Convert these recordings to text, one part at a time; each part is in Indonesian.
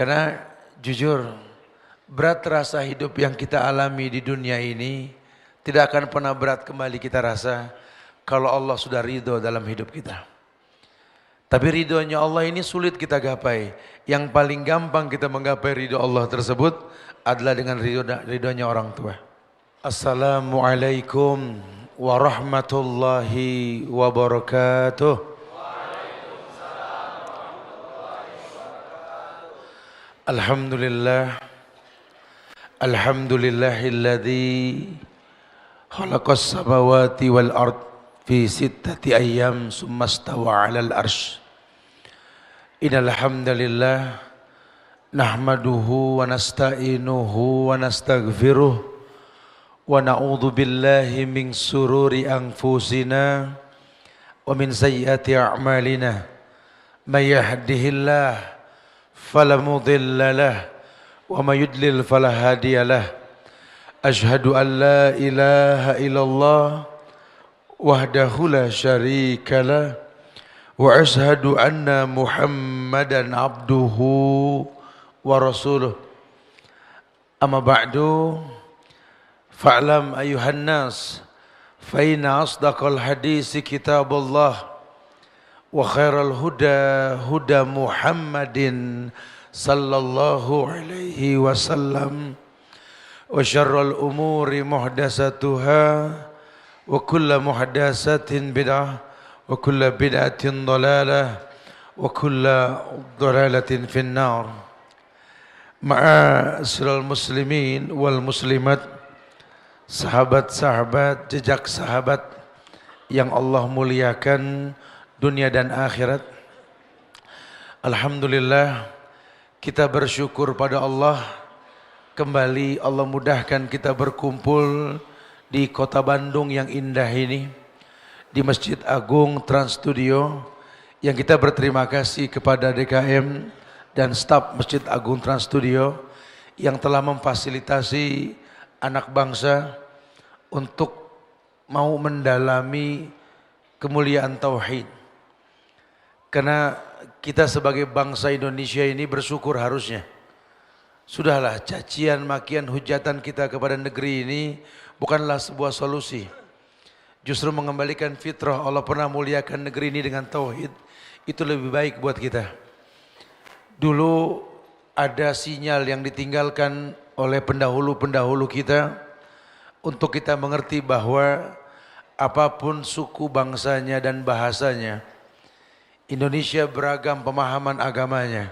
Karena jujur, berat rasa hidup yang kita alami di dunia ini tidak akan pernah berat kembali kita rasa kalau Allah sudah ridho dalam hidup kita. Tapi ridhonya Allah ini sulit kita gapai. Yang paling gampang kita menggapai ridho Allah tersebut adalah dengan ridhonya orang tua. Assalamualaikum warahmatullahi wabarakatuh. Alhamdulillah. Alhamdulillahilladzi khalaqas samawati wal ard fi sittati ayyam summa stawa 'alal arsy. Innal hamdalillah nahmaduhu wa nasta'inuhu wa nastaghfiruh wa na'udzu billahi min sururi anfusina wa min sayyiati a'malina. May yahdihillahu fala mudilla lahu wa may yudlil fala hadiya lahu. Asyhadu an la ilaha illallah wahdahu la syarika lah wa asyhadu anna Muhammadan abduhu wa rasuluh. Amma ba'du, fa'lam ayuhan nas fa inna asdaqal hadisi kitabullah wa khairal huda huda Muhammadin sallallahu alaihi wasallam wa syarrul umuri muhdatsatuha wa kullu muhdatsatin bid'ah wa kullu bid'atin dhalalah wa kullu dhalalatin finnar. Ma'asyiral muslimin wal muslimat, sahabat-sahabat, jejak sahabat yang Allah muliakan dunia dan akhirat. Alhamdulillah, kita bersyukur pada Allah. Kembali Allah mudahkan kita berkumpul di kota Bandung yang indah ini, di Masjid Agung Trans Studio, yang kita berterima kasih kepada DKM dan staf Masjid Agung Trans Studio yang telah memfasilitasi anak bangsa untuk mau mendalami kemuliaan tauhid. Karena kita sebagai bangsa Indonesia ini bersyukur harusnya. Sudahlah, cacian, makian, hujatan kita kepada negeri ini bukanlah sebuah solusi. Justru mengembalikan fitrah Allah pernah muliakan negeri ini dengan tauhid, itu lebih baik buat kita. Dulu ada sinyal yang ditinggalkan oleh pendahulu-pendahulu kita untuk kita mengerti bahwa apapun suku bangsanya dan bahasanya, Indonesia beragam pemahaman agamanya.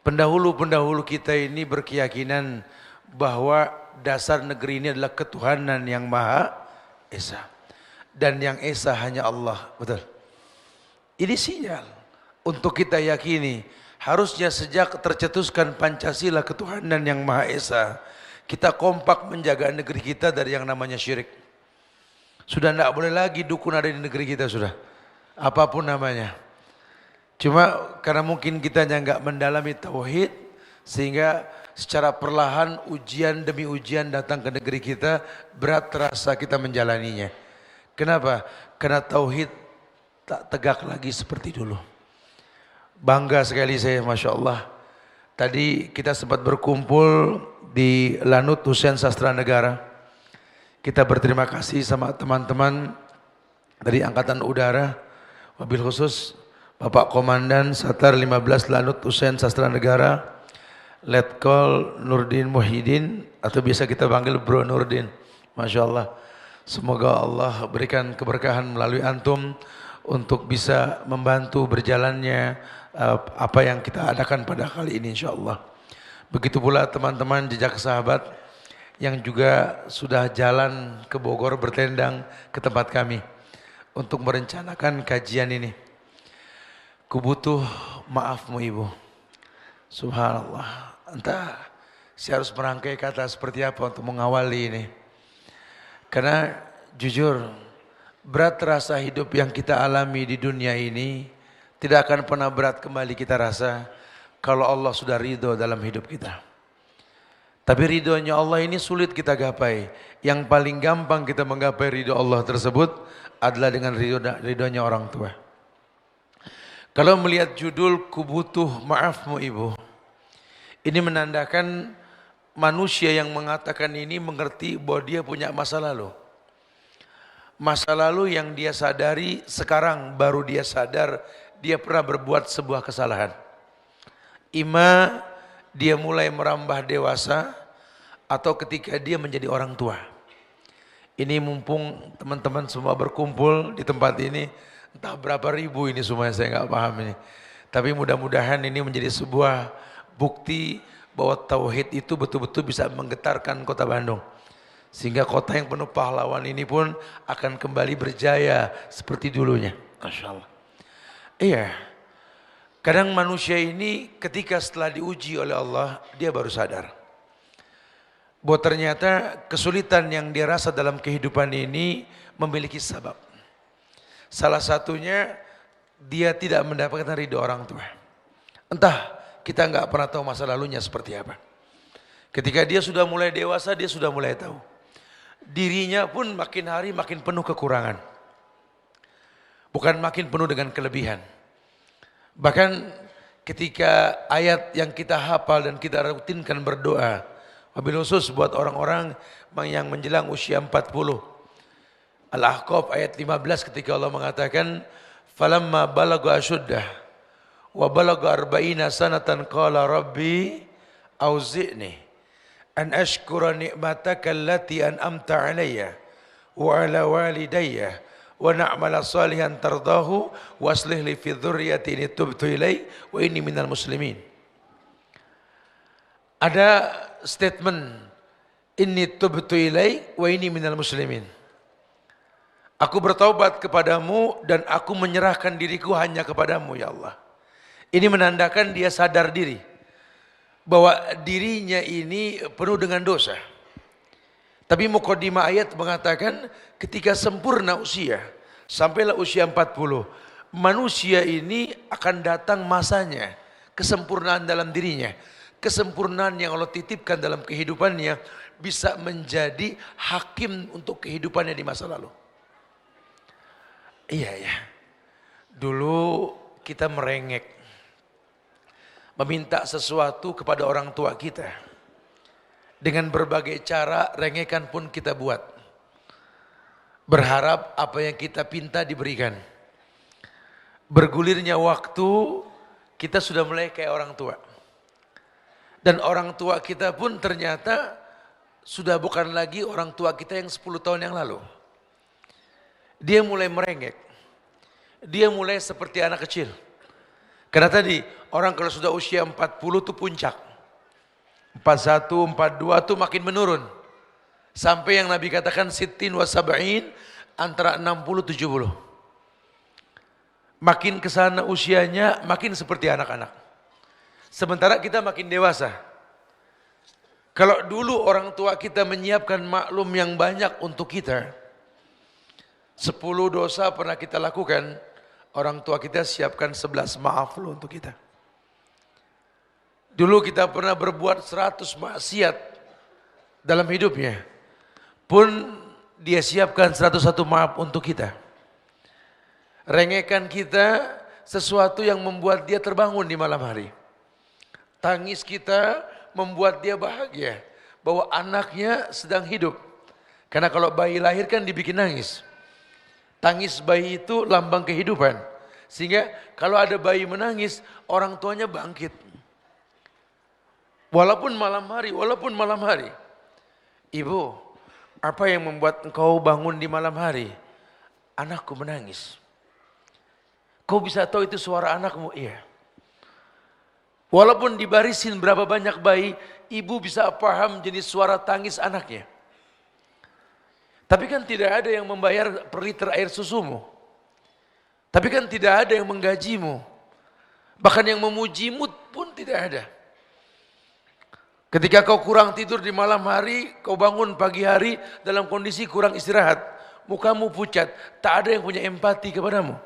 Pendahulu-pendahulu kita ini berkeyakinan bahwa dasar negeri ini adalah ketuhanan yang Maha Esa. Dan yang Esa hanya Allah. Betul. Ini sinyal untuk kita yakini, harusnya sejak tercetuskan Pancasila ketuhanan yang Maha Esa, kita kompak menjaga negeri kita dari yang namanya syirik. Sudah tidak boleh lagi dukun ada di negeri kita sudah. Apapun namanya. Cuma karena mungkin kita nggak mendalami tauhid, sehingga secara perlahan ujian demi ujian datang ke negeri kita, berat terasa kita menjalaninya. Kenapa? Karena tauhid tak tegak lagi seperti dulu. Bangga sekali saya, Masya Allah. Tadi kita sempat berkumpul di Lanut Hussein Sastra Negara. Kita berterima kasih sama teman-teman dari Angkatan Udara, wabil khusus Bapak Komandan Satar 15 Lanut Hussein Sastra Negara, Letkol Nurdin Muhyiddin, atau biasa kita panggil Bro Nurdin. Masya Allah. Semoga Allah berikan keberkahan melalui antum untuk bisa membantu berjalannya apa yang kita adakan pada kali ini, insya Allah. Begitu pula teman-teman jejak sahabat yang juga sudah jalan ke Bogor bertendang ke tempat kami untuk merencanakan kajian ini. Ku butuh maafmu Ibu. Subhanallah. Entah saya harus merangkai kata seperti apa untuk mengawali ini. Karena jujur, berat rasa hidup yang kita alami di dunia ini tidak akan pernah berat kembali kita rasa kalau Allah sudah ridho dalam hidup kita. Tapi ridhonya Allah ini sulit kita gapai. Yang paling gampang kita menggapai ridho Allah tersebut adalah dengan ridhonya orang tua. Kalau melihat judul ku butuh maafmu Ibu, Ini menandakan manusia yang mengatakan ini mengerti bahwa dia punya masa lalu. Masa lalu yang dia sadari sekarang baru dia sadar dia pernah berbuat sebuah kesalahan. Ima dia mulai merambah dewasa atau ketika dia menjadi orang tua. Ini mumpung teman-teman semua berkumpul di tempat ini, entah berapa ribu ini semuanya saya nggak paham ini. Tapi mudah-mudahan ini menjadi sebuah bukti bahwa tauhid itu betul-betul bisa menggetarkan kota Bandung. Sehingga kota yang penuh pahlawan ini pun akan kembali berjaya seperti dulunya. Masya Allah. Iya. Kadang manusia ini ketika setelah diuji oleh Allah, dia baru sadar. Bahwa ternyata kesulitan yang dia rasa dalam kehidupan ini memiliki sebab. Salah satunya dia tidak mendapatkan ridho orang tua. Entah kita nggak pernah tahu masa lalunya seperti apa. Ketika dia sudah mulai dewasa, dia sudah mulai tahu. Dirinya pun makin hari makin penuh kekurangan. Bukan makin penuh dengan kelebihan. Bahkan ketika ayat yang kita hafal dan kita rutinkan berdoa, wabil khusus buat orang-orang yang menjelang usia 40. Al-Ahqaf ayat 15 ketika Allah mengatakan, "Falamma balagha ashuddah wa balagha arba'ina sanatan qala rabbi auzi'ni an ashkura ni'mataka allati an'amta 'alayya wa 'ala walidayya wa na'mala salihan tardahu wa aslih li fi dzurriyyati inni tubtu ilaik wa inni minal muslimin." Ada statement inni tubtu ilaik wa inni minal muslimin. Aku bertaubat kepadamu dan aku menyerahkan diriku hanya kepadamu ya Allah. Ini menandakan dia sadar diri bahwa dirinya ini penuh dengan dosa. Tapi mukadimah ayat mengatakan ketika sempurna usia, sampailah usia 40, manusia ini akan datang masanya, kesempurnaan dalam dirinya. Kesempurnaan yang Allah titipkan dalam kehidupannya bisa menjadi hakim untuk kehidupannya di masa lalu. Iya ya, dulu kita merengek, meminta sesuatu kepada orang tua kita. Dengan berbagai cara, rengekan pun kita buat. Berharap apa yang kita pinta diberikan. Bergulirnya waktu, kita sudah mulai kayak orang tua. Dan orang tua kita pun ternyata sudah bukan lagi orang tua kita yang 10 tahun yang lalu. Dia mulai merengek. Dia mulai seperti anak kecil. Karena tadi orang kalau sudah usia 40 itu puncak. 41, 42 itu makin menurun. Sampai yang Nabi katakan sittin wa sab'in, antara 60, 70. Makin kesana usianya makin seperti anak-anak. Sementara kita makin dewasa. Kalau dulu orang tua kita menyiapkan maklum yang banyak untuk kita, 10 dosa pernah kita lakukan, orang tua kita siapkan 11 maaf loh untuk kita. Dulu kita pernah berbuat 100 maksiat dalam hidupnya, pun dia siapkan 101 maaf untuk kita. Rengekan kita sesuatu yang membuat dia terbangun di malam hari. Tangis kita membuat dia bahagia bahwa anaknya sedang hidup. Karena kalau bayi lahir kan dibikin nangis. Tangis bayi itu lambang kehidupan. Sehingga kalau ada bayi menangis, orang tuanya bangkit. Walaupun malam hari. Ibu, apa yang membuat engkau bangun di malam hari? Anakku menangis. Kau bisa tahu itu suara anakmu? Iya. Walaupun dibarisin berapa banyak bayi, ibu bisa paham jenis suara tangis anaknya. Tapi kan tidak ada yang membayar per liter air susumu. Tapi kan tidak ada yang menggajimu. Bahkan yang memujimu pun tidak ada. Ketika kau kurang tidur di malam hari, kau bangun pagi hari dalam kondisi kurang istirahat. Mukamu pucat, tak ada yang punya empati kepadamu.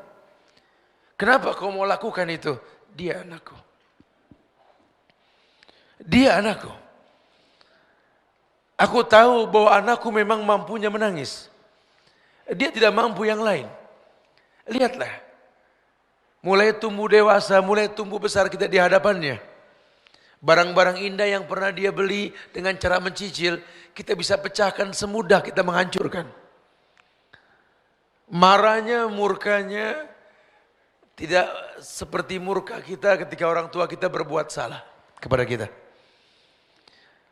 Kenapa kau mau lakukan itu? Dia anakku. Dia anakku. Aku tahu bahwa anakku memang mampunya menangis. Dia tidak mampu yang lain. Lihatlah. Mulai tumbuh dewasa, mulai tumbuh besar kita di hadapannya. Barang-barang indah yang pernah dia beli dengan cara mencicil, kita bisa pecahkan semudah kita menghancurkan. Marahnya, murkanya tidak seperti murka kita ketika orang tua kita berbuat salah kepada kita.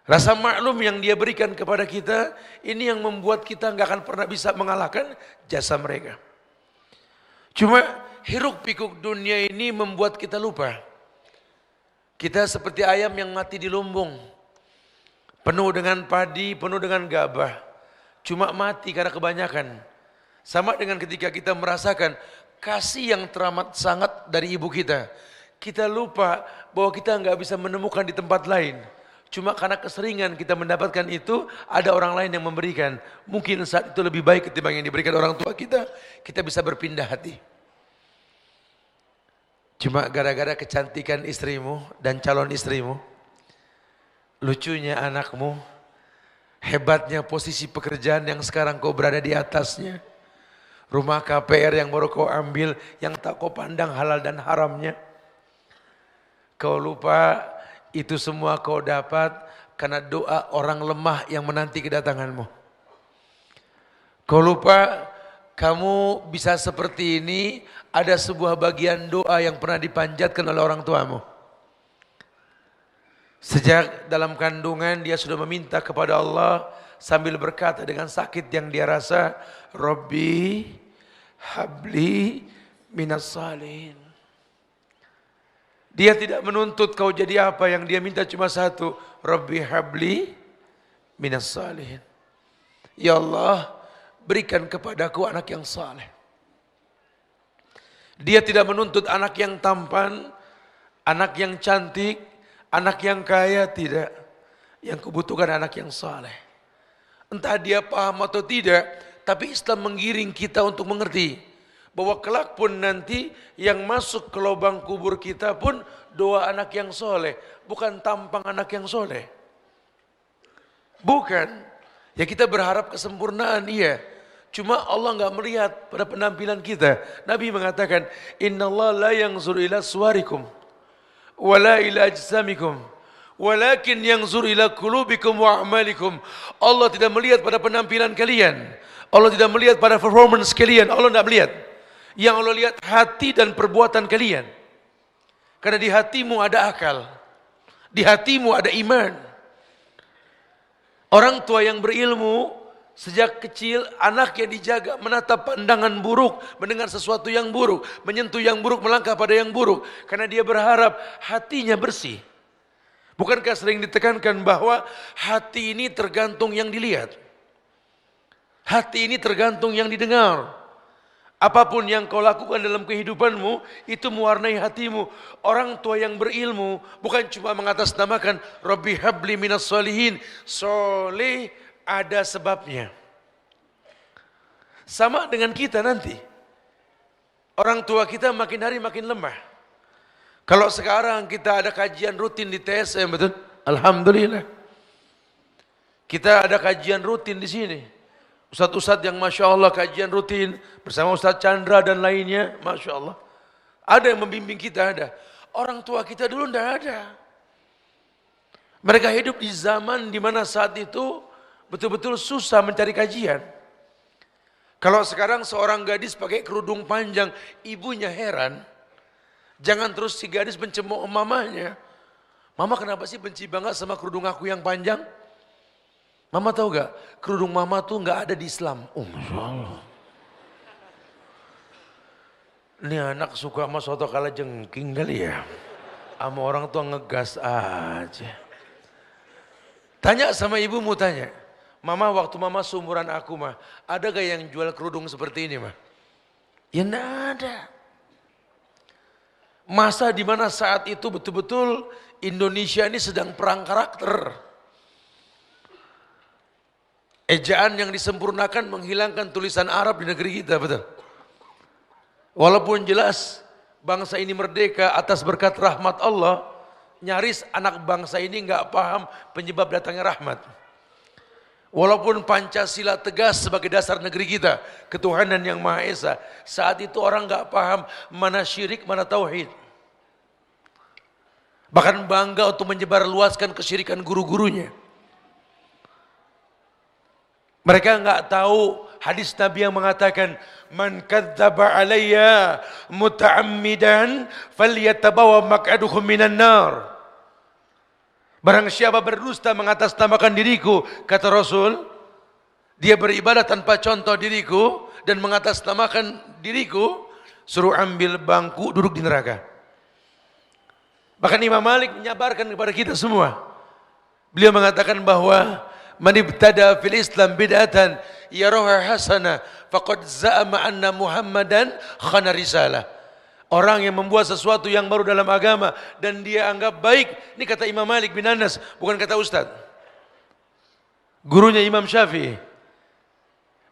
Rasa maklum yang dia berikan kepada kita, ini yang membuat kita nggak akan pernah bisa mengalahkan jasa mereka. Cuma hiruk pikuk dunia ini membuat kita lupa. Kita seperti ayam yang mati di lumbung. Penuh dengan padi, penuh dengan gabah. Cuma mati karena kebanyakan. Sama dengan ketika kita merasakan kasih yang teramat sangat dari ibu kita. Kita lupa bahwa kita nggak bisa menemukan di tempat lain. Cuma karena keseringan kita mendapatkan itu, ada orang lain yang memberikan. Mungkin saat itu lebih baik ketimbang yang diberikan orang tua kita bisa berpindah hati. Cuma gara-gara kecantikan istrimu dan calon istrimu, lucunya anakmu, hebatnya posisi pekerjaan yang sekarang kau berada di atasnya, rumah KPR yang baru kau ambil, yang tak kau pandang halal dan haramnya, kau lupa itu semua kau dapat karena doa orang lemah yang menanti kedatanganmu. Kau lupa kamu bisa seperti ini, ada sebuah bagian doa yang pernah dipanjatkan oleh orang tuamu. Sejak dalam kandungan dia sudah meminta kepada Allah sambil berkata dengan sakit yang dia rasa, Rabbi habli minas salihin. Dia tidak menuntut kau jadi apa, yang dia minta cuma satu, Rabbi habli minas salihin. Ya Allah, berikan kepadaku anak yang saleh. Dia tidak menuntut anak yang tampan, anak yang cantik, anak yang kaya, tidak. Yang kubutuhkan anak yang saleh. Entah dia paham atau tidak, tapi Islam menggiring kita untuk mengerti bahwa kelak pun nanti yang masuk ke lubang kubur kita pun doa anak yang soleh, bukan tampang anak yang soleh. Bukan. Ya kita berharap kesempurnaan, iya. Cuma Allah enggak melihat pada penampilan kita. Nabi mengatakan, "Innallaha la yanzur ila suwarikum wala ila ajsamikum, walakin yanzur ila qulubikum wa a'malikum." Allah tidak melihat pada penampilan kalian. Allah tidak melihat pada performance kalian. Allah tidak melihat. Yang Allah lihat hati dan perbuatan kalian. Karena di hatimu ada akal. Di hatimu ada iman. Orang tua yang berilmu sejak kecil anaknya dijaga menatap pandangan buruk, mendengar sesuatu yang buruk, menyentuh yang buruk, melangkah pada yang buruk. Karena dia berharap hatinya bersih. Bukankah sering ditekankan bahwa hati ini tergantung yang dilihat. Hati ini tergantung yang didengar. Apapun yang kau lakukan dalam kehidupanmu, itu mewarnai hatimu. Orang tua yang berilmu bukan cuma mengatasnamakan Rabbi habli minas solihin. Soleh ada sebabnya. Sama dengan kita nanti. Orang tua kita makin hari makin lemah. Kalau sekarang kita ada kajian rutin di TSM, betul? Alhamdulillah. Kita ada kajian rutin di sini. Ustadz-ustadz yang Masya Allah kajian rutin bersama Ustadz Chandra dan lainnya, Masya Allah. Ada yang membimbing kita, ada. Orang tua kita dulu tidak ada. Mereka hidup di zaman di mana saat itu betul-betul susah mencari kajian. Kalau sekarang seorang gadis pakai kerudung panjang, ibunya heran. Jangan terus si gadis mencemooh mamanya. Mama kenapa sih benci banget sama kerudung aku yang panjang? Mama tahu gak, kerudung mama tuh gak ada di Islam. Oh Masya Allah. Ini anak suka sama soto kala jengking kali ya. Sama orang tua ngegas aja. Tanya sama ibumu, tanya. Mama, waktu mama seumuran aku mah, ada gak yang jual kerudung seperti ini mah? Ya enggak ada. Masa dimana saat itu betul-betul Indonesia ini sedang perang karakter. Ejaan yang disempurnakan menghilangkan tulisan Arab di negeri kita, betul. Walaupun jelas bangsa ini merdeka atas berkat rahmat Allah, nyaris anak bangsa ini enggak paham penyebab datangnya rahmat. Walaupun Pancasila tegas sebagai dasar negeri kita, ketuhanan yang Maha Esa, saat itu orang enggak paham mana syirik, mana tauhid. Bahkan bangga untuk menyebarluaskan kesyirikan guru-gurunya. Mereka enggak tahu hadis Nabi yang mengatakan man kadzdzaba alayya muta'ammidan falyatabawa maq'aduhu minan nar. Barang siapa berdusta mengatasnamakan diriku, kata Rasul, dia beribadah tanpa contoh diriku dan mengatasnamakan diriku, suruh ambil bangku duduk di neraka. Bahkan Imam Malik menyabarkan kepada kita semua. Beliau mengatakan bahwa man ibtada fil Islam bid'atan yaraha hasanah faqad za'ama anna Muhammadan khana risalah. Orang yang membuat sesuatu yang baru dalam agama dan dia anggap baik, ini kata Imam Malik bin Anas, bukan kata Ustaz. Gurunya Imam Syafi'i.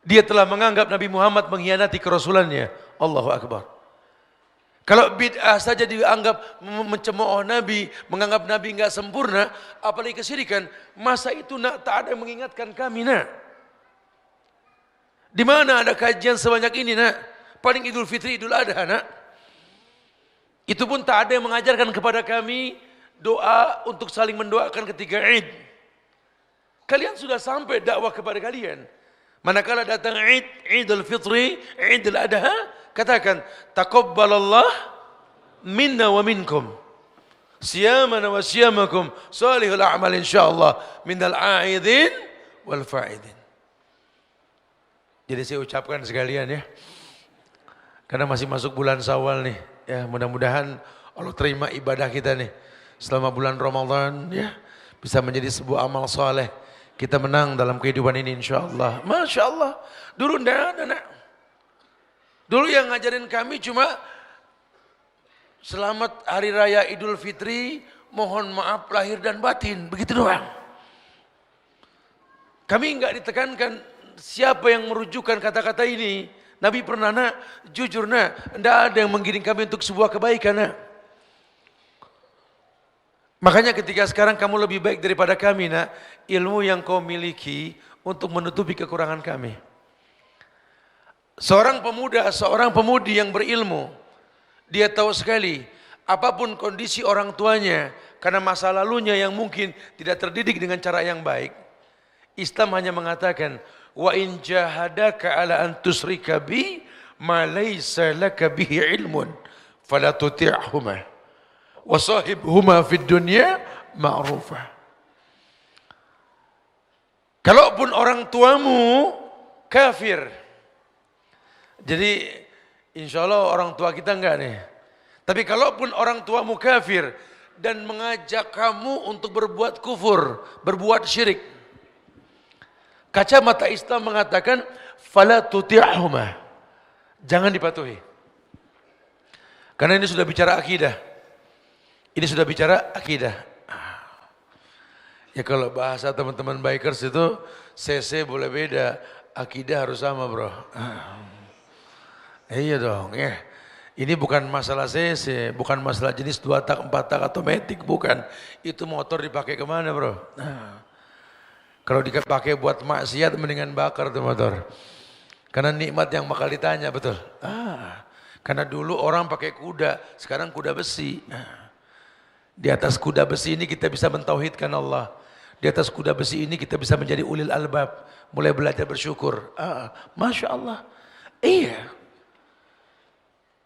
Dia telah menganggap Nabi Muhammad mengkhianati kerasulannya. Allahu Akbar. Kalau bid'ah saja dianggap mencemooh Nabi, menganggap Nabi enggak sempurna, apalagi kesyirikan, masa itu nak tak ada yang mengingatkan kami nak. Di mana ada kajian sebanyak ini nak? Paling Idul Fitri, Idul Adha nak. Itu pun tak ada yang mengajarkan kepada kami doa untuk saling mendoakan ketika Id. Kalian sudah sampai dakwah kepada kalian. Manakala datang Id, Idul Fitri, Idul Adha, katakan taqabbalallah minna wa minkum siyamana wa siyamakum salihul a'mal insyaallah minal a'idin wal fa'idin. Jadi saya ucapkan sekalian ya, karena masih masuk bulan Syawal nih ya, mudah-mudahan Allah terima ibadah kita nih selama bulan Ramadan ya, bisa menjadi sebuah amal soleh. Kita menang dalam kehidupan ini insyaallah. Masya Allah. Dulu enggak ada nak. Dulu yang ngajarin kami cuma selamat hari raya Idul Fitri, mohon maaf lahir dan batin, begitu doang. Kami enggak ditekankan siapa yang merujukan kata-kata ini. Nabi pernah nak, jujur nak, enggak ada yang menggiring kami untuk sebuah kebaikan nak. Makanya ketika sekarang kamu lebih baik daripada kami nak, ilmu yang kau miliki untuk menutupi kekurangan kami. Seorang pemuda, seorang pemudi yang berilmu, dia tahu sekali apapun kondisi orang tuanya, karena masa lalunya yang mungkin tidak terdidik dengan cara yang baik. Islam hanya mengatakan, wa in jahadaka ala an tusrika bi ma laysa laka bihi ilmun fala tuti'huma wa sahibhuma fid dunya ma'rufah. Kalaupun orang tuamu kafir, jadi insya Allah orang tua kita enggak nih. Tapi kalaupun orang tuamu kafir dan mengajak kamu untuk berbuat kufur, berbuat syirik, kacamata Islam mengatakan fala tuti'huma, jangan dipatuhi. Karena ini sudah bicara akidah. Ini sudah bicara akidah. Ya kalau bahasa teman-teman bikers itu CC boleh beda, akidah harus sama bro. Iya dong ya. Ini bukan masalah CC, bukan masalah jenis 2 tak, 4 tak atau matic, bukan. Itu motor dipakai kemana bro? Kalau dipakai buat maksiat mendingan bakar tuh motor. Karena nikmat yang bakal ditanya betul. Karena dulu orang pakai kuda, sekarang kuda besi. Di atas kuda besi ini kita bisa mentauhidkan Allah. Di atas kuda besi ini kita bisa menjadi ulil albab, mulai belajar bersyukur. Masya Allah. Iya.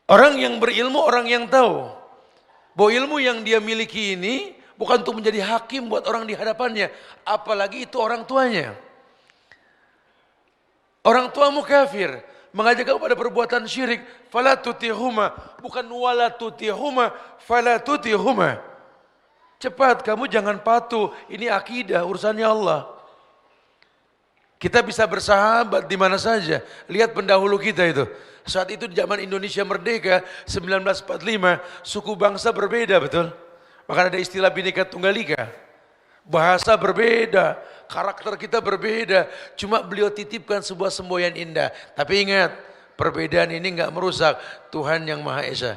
Orang yang berilmu, orang yang tahu bahwa ilmu yang dia miliki ini bukan untuk menjadi hakim buat orang di hadapannya, apalagi itu orang tuanya. Orang tuamu kafir, mengajak kamu pada perbuatan syirik, fala tutihuma, bukan wala tutihuma, fala tutihuma. Cepat, kamu jangan patuh. Ini akidah, urusannya Allah. Kita bisa bersahabat di mana saja. Lihat pendahulu kita itu. Saat itu di zaman Indonesia merdeka 1945, suku bangsa berbeda betul. Maka ada istilah Bhinneka Tunggal Ika. Bahasa berbeda, karakter kita berbeda. Cuma beliau titipkan sebuah semboyan indah. Tapi ingat, perbedaan ini enggak merusak Tuhan yang Maha Esa.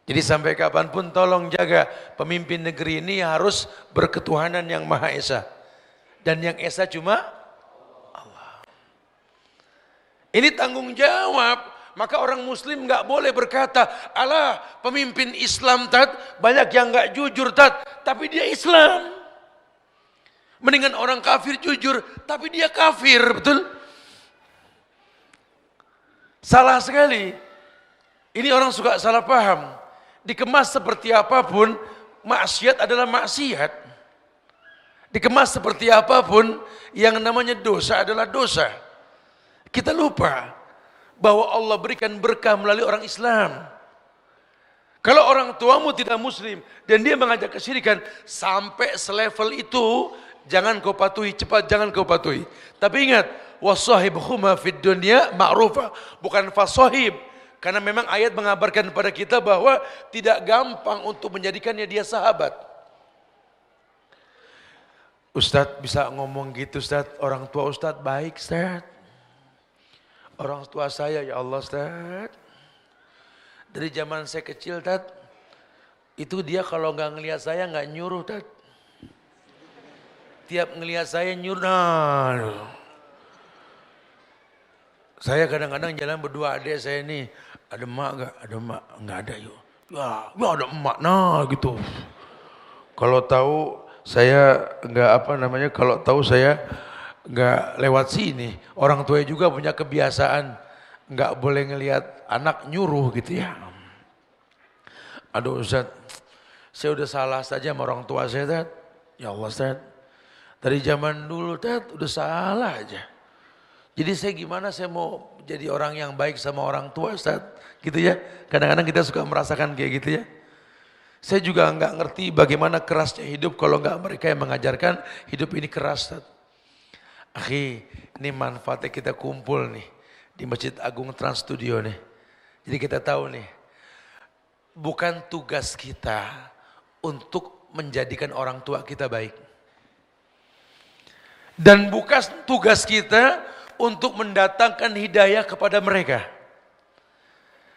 Jadi sampai kapanpun tolong jaga pemimpin negeri ini harus berketuhanan yang Maha Esa. Dan yang Esa cuma Allah. Ini tanggung jawab. Maka orang muslim nggak boleh berkata, alah pemimpin Islam banyak yang nggak jujur tapi dia Islam. Mendingan orang kafir jujur, tapi dia kafir, betul? Salah sekali. Ini orang suka salah paham. Dikemas seperti apapun, maksiat adalah maksiat. Dikemas seperti apapun, yang namanya dosa adalah dosa. Kita lupa bahwa Allah berikan berkah melalui orang Islam. Kalau orang tuamu tidak muslim dan dia mengajak kesyirikan, sampai selevel itu jangan kau patuhi, cepat jangan kau patuhi. Tapi ingat, wasahibhuma fid dunya ma'rufa, bukan fasahib. Karena memang ayat mengabarkan kepada kita bahwa tidak gampang untuk menjadikannya dia sahabat. Ustadz bisa ngomong gitu Ustadz, orang tua Ustadz baik Ustadz. Orang tua saya ya Allah Ustaz, dari zaman saya kecil Ustaz, itu dia kalau nggak ngelihat saya nggak nyuruh Ustaz. Tiap ngelihat saya nyuruh. Nah, saya kadang-kadang jalan berdua adik saya ini, ada emak nggak? Ada emak nggak ada yuk. Ya ada emak nah gitu. Kalau tahu saya nggak kalau tahu saya nggak lewat sini. Orang tua juga punya kebiasaan nggak boleh ngelihat anak nyuruh gitu ya. Aduh Ustaz, saya udah salah saja sama orang tua saya Ustaz. Ya Allah Ustaz, dari zaman dulu Ustaz udah salah aja. Jadi saya gimana saya mau jadi orang yang baik sama orang tua Ustaz, gitu ya. Kadang-kadang kita suka merasakan kayak gitu ya. Saya juga nggak ngerti bagaimana kerasnya hidup kalau nggak mereka yang mengajarkan hidup ini keras Ustaz. Akhi, ini manfaatnya kita kumpul nih di Masjid Agung Trans Studio nih. Jadi kita tahu nih, bukan tugas kita untuk menjadikan orang tua kita baik. Dan bukan tugas kita untuk mendatangkan hidayah kepada mereka.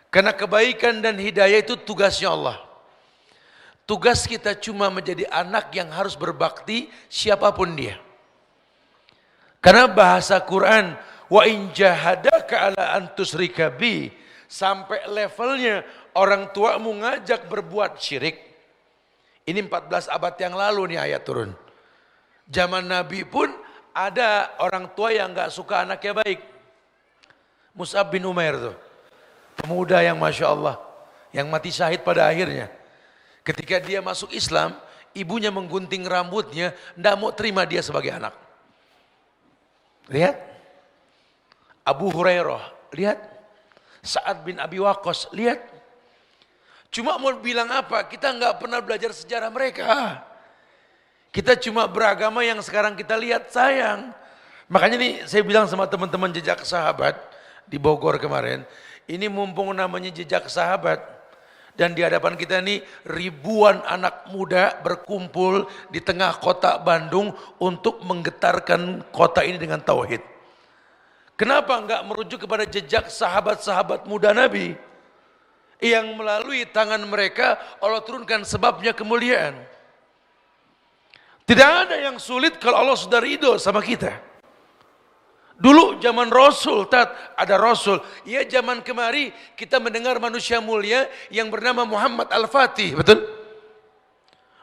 Karena kebaikan dan hidayah itu tugasnya Allah. Tugas kita cuma menjadi anak yang harus berbakti siapapun dia. Karena bahasa Quran, wa in jahadaka ala an tusyrika bi, sampai levelnya orang tuamu ngajak berbuat syirik. Ini 14 abad yang lalu nih ayat turun. Zaman Nabi pun ada orang tua yang enggak suka anaknya baik. Mus'ab bin Umair tuh, pemuda yang Masya Allah, yang mati syahid pada akhirnya. Ketika dia masuk Islam, ibunya menggunting rambutnya, enggak mau terima dia sebagai anak. Lihat, Abu Hurairah, lihat, Sa'ad bin Abi Waqqas, lihat. Cuma mau bilang apa? Kita nggak pernah belajar sejarah mereka. Kita cuma beragama yang sekarang kita lihat, sayang. Makanya nih saya bilang sama teman-teman jejak sahabat di Bogor kemarin, ini mumpung namanya jejak sahabat. Dan di hadapan kita nih ribuan anak muda berkumpul di tengah kota Bandung untuk menggetarkan kota ini dengan tauhid. Kenapa enggak merujuk kepada jejak sahabat-sahabat muda Nabi yang melalui tangan mereka Allah turunkan sebabnya kemuliaan. Tidak ada yang sulit kalau Allah sudah ridho sama kita. Dulu zaman Rasul, ada Rasul. Ya zaman kemari kita mendengar manusia mulia yang bernama Muhammad Al-Fatih, betul?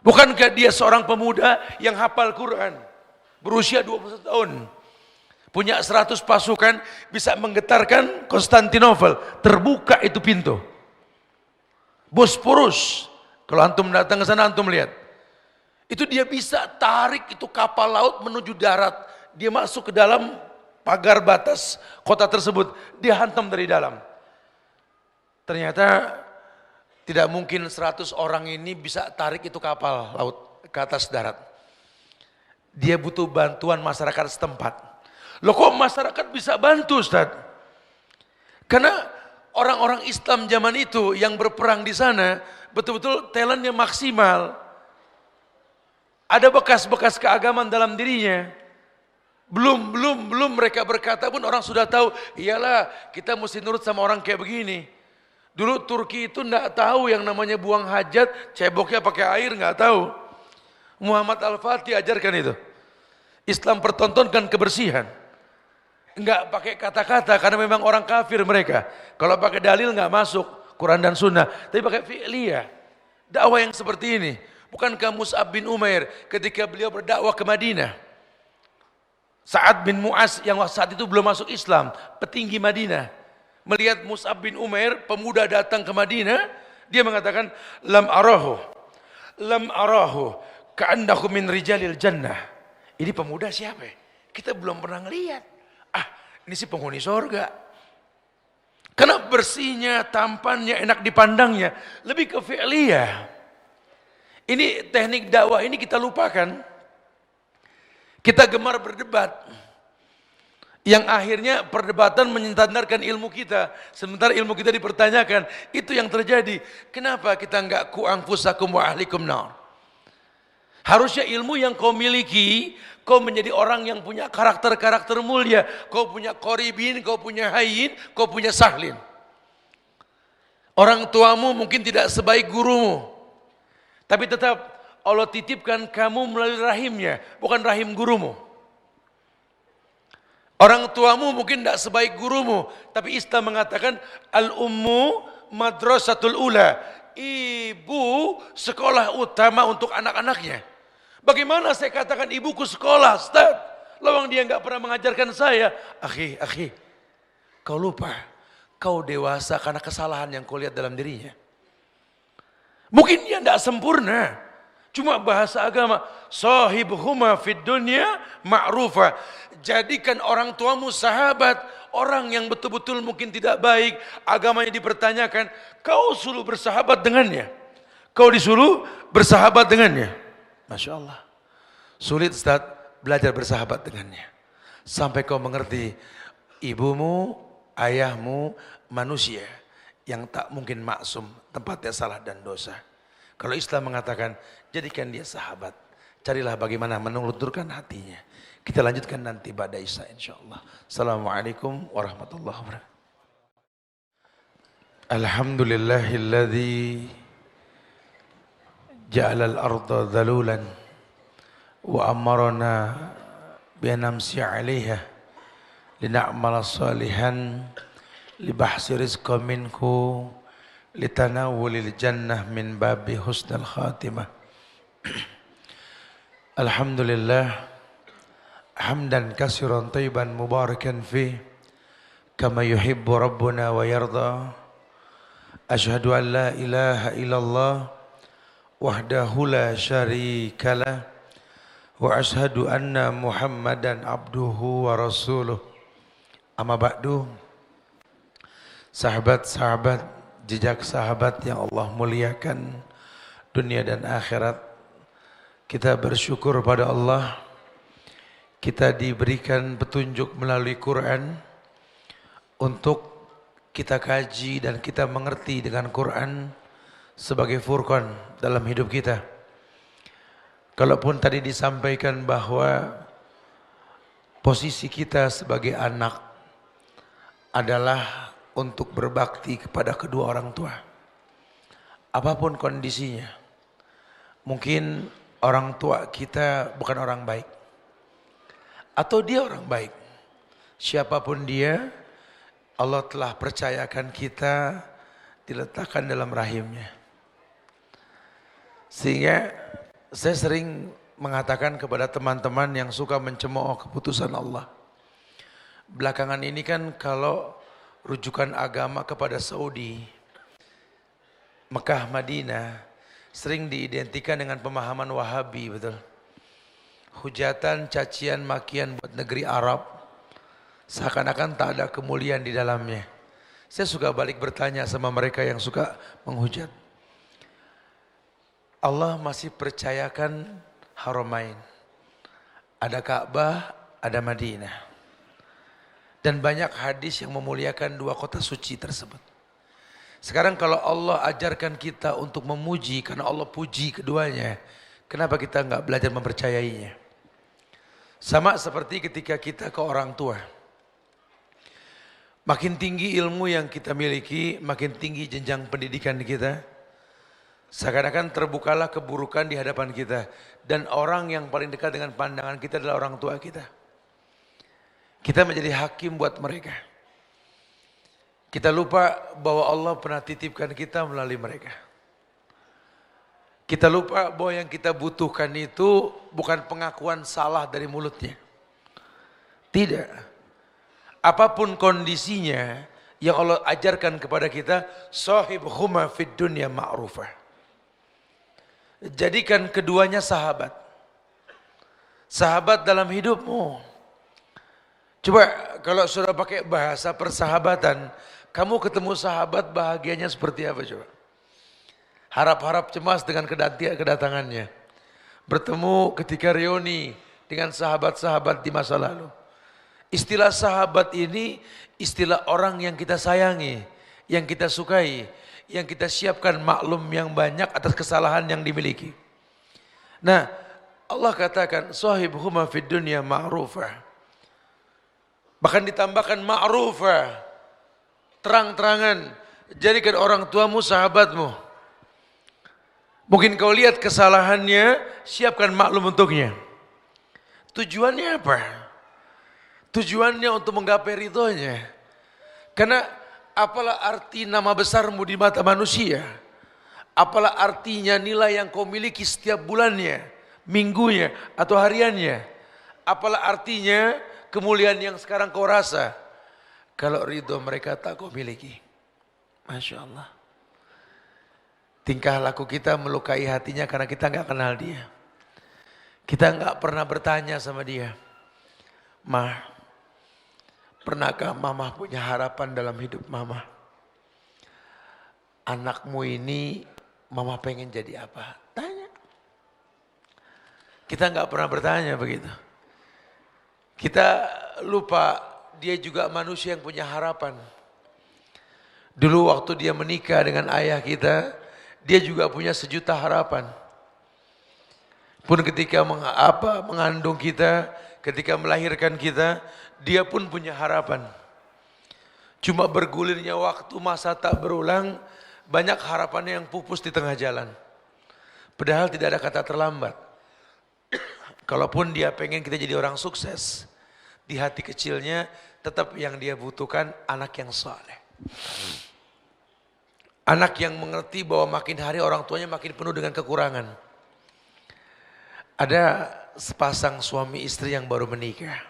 Bukankah dia seorang pemuda yang hafal Quran, berusia 21 tahun, punya 100 pasukan, bisa menggetarkan Konstantinopel, terbuka itu pintu. Bosporus, kalau antum datang ke sana antum lihat, itu dia bisa tarik itu kapal laut menuju darat, dia masuk ke dalam pagar batas kota tersebut, dia hantam dari dalam. Ternyata tidak mungkin 100 orang ini bisa tarik itu kapal laut ke atas darat. Dia butuh bantuan masyarakat setempat. Loh kok masyarakat bisa bantu Ustaz? Karena orang-orang Islam zaman itu yang berperang di sana betul-betul talentnya maksimal. Ada bekas-bekas keagamaan dalam dirinya. Belum mereka berkata pun orang sudah tahu, iyalah kita mesti nurut sama orang kayak begini. Dulu Turki itu enggak tahu yang namanya buang hajat, ceboknya pakai air, enggak tahu. Muhammad Al-Fatih ajarkan itu. Islam pertontonkan kebersihan. Enggak pakai kata-kata karena memang orang kafir mereka. Kalau pakai dalil enggak masuk Quran dan Sunnah, tapi pakai fi'liyah. Dakwah yang seperti ini. Bukankah Mus'ab bin Umair ketika beliau berdakwah ke Madinah, Sa'ad bin Mu'az yang saat itu belum masuk Islam, petinggi Madinah, melihat Mus'ab bin Umair, pemuda datang ke Madinah, dia mengatakan, lam arahu, ka'annahu min rijalil jannah. Ini pemuda siapa ya? Kita belum pernah ngelihat. Ini sih penghuni sorga. Karena bersihnya, tampannya, enak dipandangnya, lebih ke fi'liyah. Ini teknik dakwah ini kita lupakan. Kita gemar berdebat. Yang akhirnya perdebatan menyandarkan ilmu kita. Sementara ilmu kita dipertanyakan. Itu yang terjadi. Kenapa kita enggak ku anfusakum wa ahlikum nar? Harusnya ilmu yang kau miliki, kau menjadi orang yang punya karakter-karakter mulia. Kau punya qoribin, kau punya hayyin, kau punya sahlin. Orang tuamu mungkin tidak sebaik gurumu. Tapi tetap Allah titipkan kamu melalui rahimnya, bukan rahim gurumu. Orang tuamu mungkin tidak sebaik gurumu, tapi Islam mengatakan al-ummu madrasatul ula. Ibu sekolah utama untuk anak-anaknya. Bagaimana saya katakan ibuku sekolah, Ustaz? Lawang dia enggak pernah mengajarkan saya. Akhi, kau lupa. Kau dewasa karena kesalahan yang kau lihat dalam dirinya. Mungkin dia tidak sempurna. Cuma bahasa agama. Sahibuhuma fid dunya ma'rufa. Jadikan orang tuamu sahabat. Orang yang betul-betul mungkin tidak baik. Agamanya dipertanyakan. Kau suruh bersahabat dengannya. Kau disuruh bersahabat dengannya. Masya Allah. Sulit Ustaz belajar bersahabat dengannya. Sampai kau mengerti. Ibumu, ayahmu, manusia. Yang tak mungkin maksum, tempatnya salah dan dosa. Kalau Islam mengatakan, jadikan dia sahabat. Carilah bagaimana menelurkan hatinya. Kita lanjutkan nanti pada Isya insyaAllah. Assalamualaikum warahmatullahi wabarakatuh. Alhamdulillahilladzi ja'ala al-arda dhalulan wa amarana binamsi 'alaiha lina'mala salihan libahsi rizqa minhu litanawulil jannah min babi husnal khatimah. Alhamdulillah hamdan kasiran tayyiban mubarakan fi kama yuhibbu rabbuna wa yarda. Ashhadu an la ilaha illallah wahdahu la syarikalah wa ashhadu anna muhammadan abduhu wa rasuluh. Amma ba'du. Sahabat-sahabat, jejak sahabat yang Allah muliakan dunia dan akhirat. Kita bersyukur pada Allah. Kita diberikan petunjuk melalui Quran untuk kita kaji dan kita mengerti dengan Quran sebagai furqan dalam hidup kita. Kalaupun tadi disampaikan bahwa posisi kita sebagai anak adalah untuk berbakti kepada kedua orang tua. Apapun kondisinya. Mungkin orang tua kita bukan orang baik. Atau dia orang baik. Siapapun dia, Allah telah percayakan kita diletakkan dalam rahimnya. Sehingga saya sering mengatakan kepada teman-teman yang suka mencemooh keputusan Allah. Belakangan ini kan kalau rujukan agama kepada Saudi, Mekah, Madinah sering diidentikan dengan pemahaman Wahabi, betul. Hujatan, cacian, makian buat negeri Arab, seakan-akan tak ada kemuliaan di dalamnya. Saya suka balik bertanya sama mereka yang suka menghujat. Allah masih percayakan Haramain. Ada Ka'bah, ada Madinah. Dan banyak hadis yang memuliakan dua kota suci tersebut. Sekarang kalau Allah ajarkan kita untuk memuji karena Allah puji keduanya, kenapa kita enggak belajar mempercayainya? Sama seperti ketika kita ke orang tua. Makin tinggi ilmu yang kita miliki, makin tinggi jenjang pendidikan kita. Seakan-akan terbukalah keburukan di hadapan kita. Dan orang yang paling dekat dengan pandangan kita adalah orang tua kita. Kita menjadi hakim buat mereka. Kita lupa bahwa Allah pernah titipkan kita melalui mereka. Kita lupa bahwa yang kita butuhkan itu bukan pengakuan salah dari mulutnya. Tidak. Apapun kondisinya yang Allah ajarkan kepada kita, sahibhuma fid dunya ma'rufah. Jadikan keduanya sahabat. Sahabat dalam hidupmu. Coba kalau sudah pakai bahasa persahabatan, kamu ketemu sahabat bahagianya seperti apa coba? Harap-harap cemas dengan kedatangannya. Bertemu ketika reuni dengan sahabat-sahabat di masa lalu. Istilah sahabat ini istilah orang yang kita sayangi, yang kita sukai, yang kita siapkan maklum yang banyak atas kesalahan yang dimiliki. Nah, Allah katakan sahibhuma fid dunya ma'rufah. Bahkan ditambahkan ma'rufah. Terang-terangan jadikan orang tuamu sahabatmu. Mungkin kau lihat kesalahannya, siapkan maklum untuknya. Tujuannya apa? Tujuannya untuk menggapai ridhonya. Karena apalah arti nama besarmu di mata manusia? Apalah artinya nilai yang kau miliki setiap bulannya, minggunya, atau hariannya? Apalah artinya kemuliaan yang sekarang kau rasa? Kalau ridho mereka tak kau miliki. Masya Allah. Tingkah laku kita melukai hatinya karena kita nggak kenal dia. Kita nggak pernah bertanya sama dia. Ma, pernahkah mama punya harapan dalam hidup mama? Anakmu ini mama pengen jadi apa? Tanya. Kita nggak pernah bertanya begitu. Kita lupa dia juga manusia yang punya harapan. Dulu waktu dia menikah dengan ayah kita, dia juga punya sejuta harapan. Pun ketika mengandung kita, ketika melahirkan kita, dia pun punya harapan. Cuma bergulirnya waktu, masa tak berulang, banyak harapannya yang pupus di tengah jalan. Padahal tidak ada kata terlambat. Kalaupun dia pengen kita jadi orang sukses, di hati kecilnya tetap yang dia butuhkan anak yang saleh. Anak yang mengerti bahwa makin hari orang tuanya makin penuh dengan kekurangan. Ada sepasang suami istri yang baru menikah.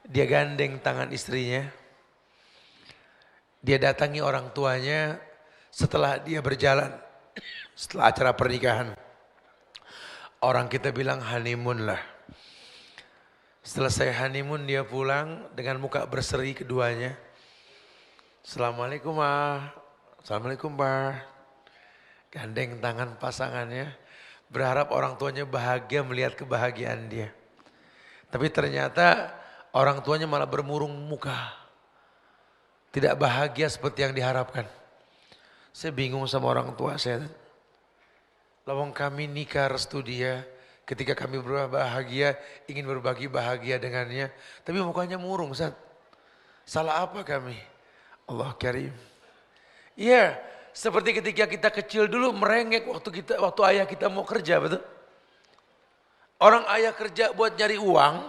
Dia gandeng tangan istrinya. Dia datangi orang tuanya setelah dia berjalan. Setelah acara pernikahan. Orang kita bilang honeymoon lah. Selesai honeymoon dia pulang dengan muka berseri keduanya. Assalamualaikum ma. Assalamualaikum Pak. Gandeng tangan pasangannya. Berharap orang tuanya bahagia melihat kebahagiaan dia. Tapi ternyata orang tuanya malah bermurung muka. Tidak bahagia seperti yang diharapkan. Saya bingung sama orang tua saya. Lawang kami nikah restu dia. Ketika kami berbahagia, ingin berbagi bahagia dengannya. Tapi mukanya murung Ustaz. Salah apa kami? Allah Karim. Iya, seperti ketika kita kecil dulu merengek waktu ayah kita mau kerja, betul? Orang ayah kerja buat nyari uang,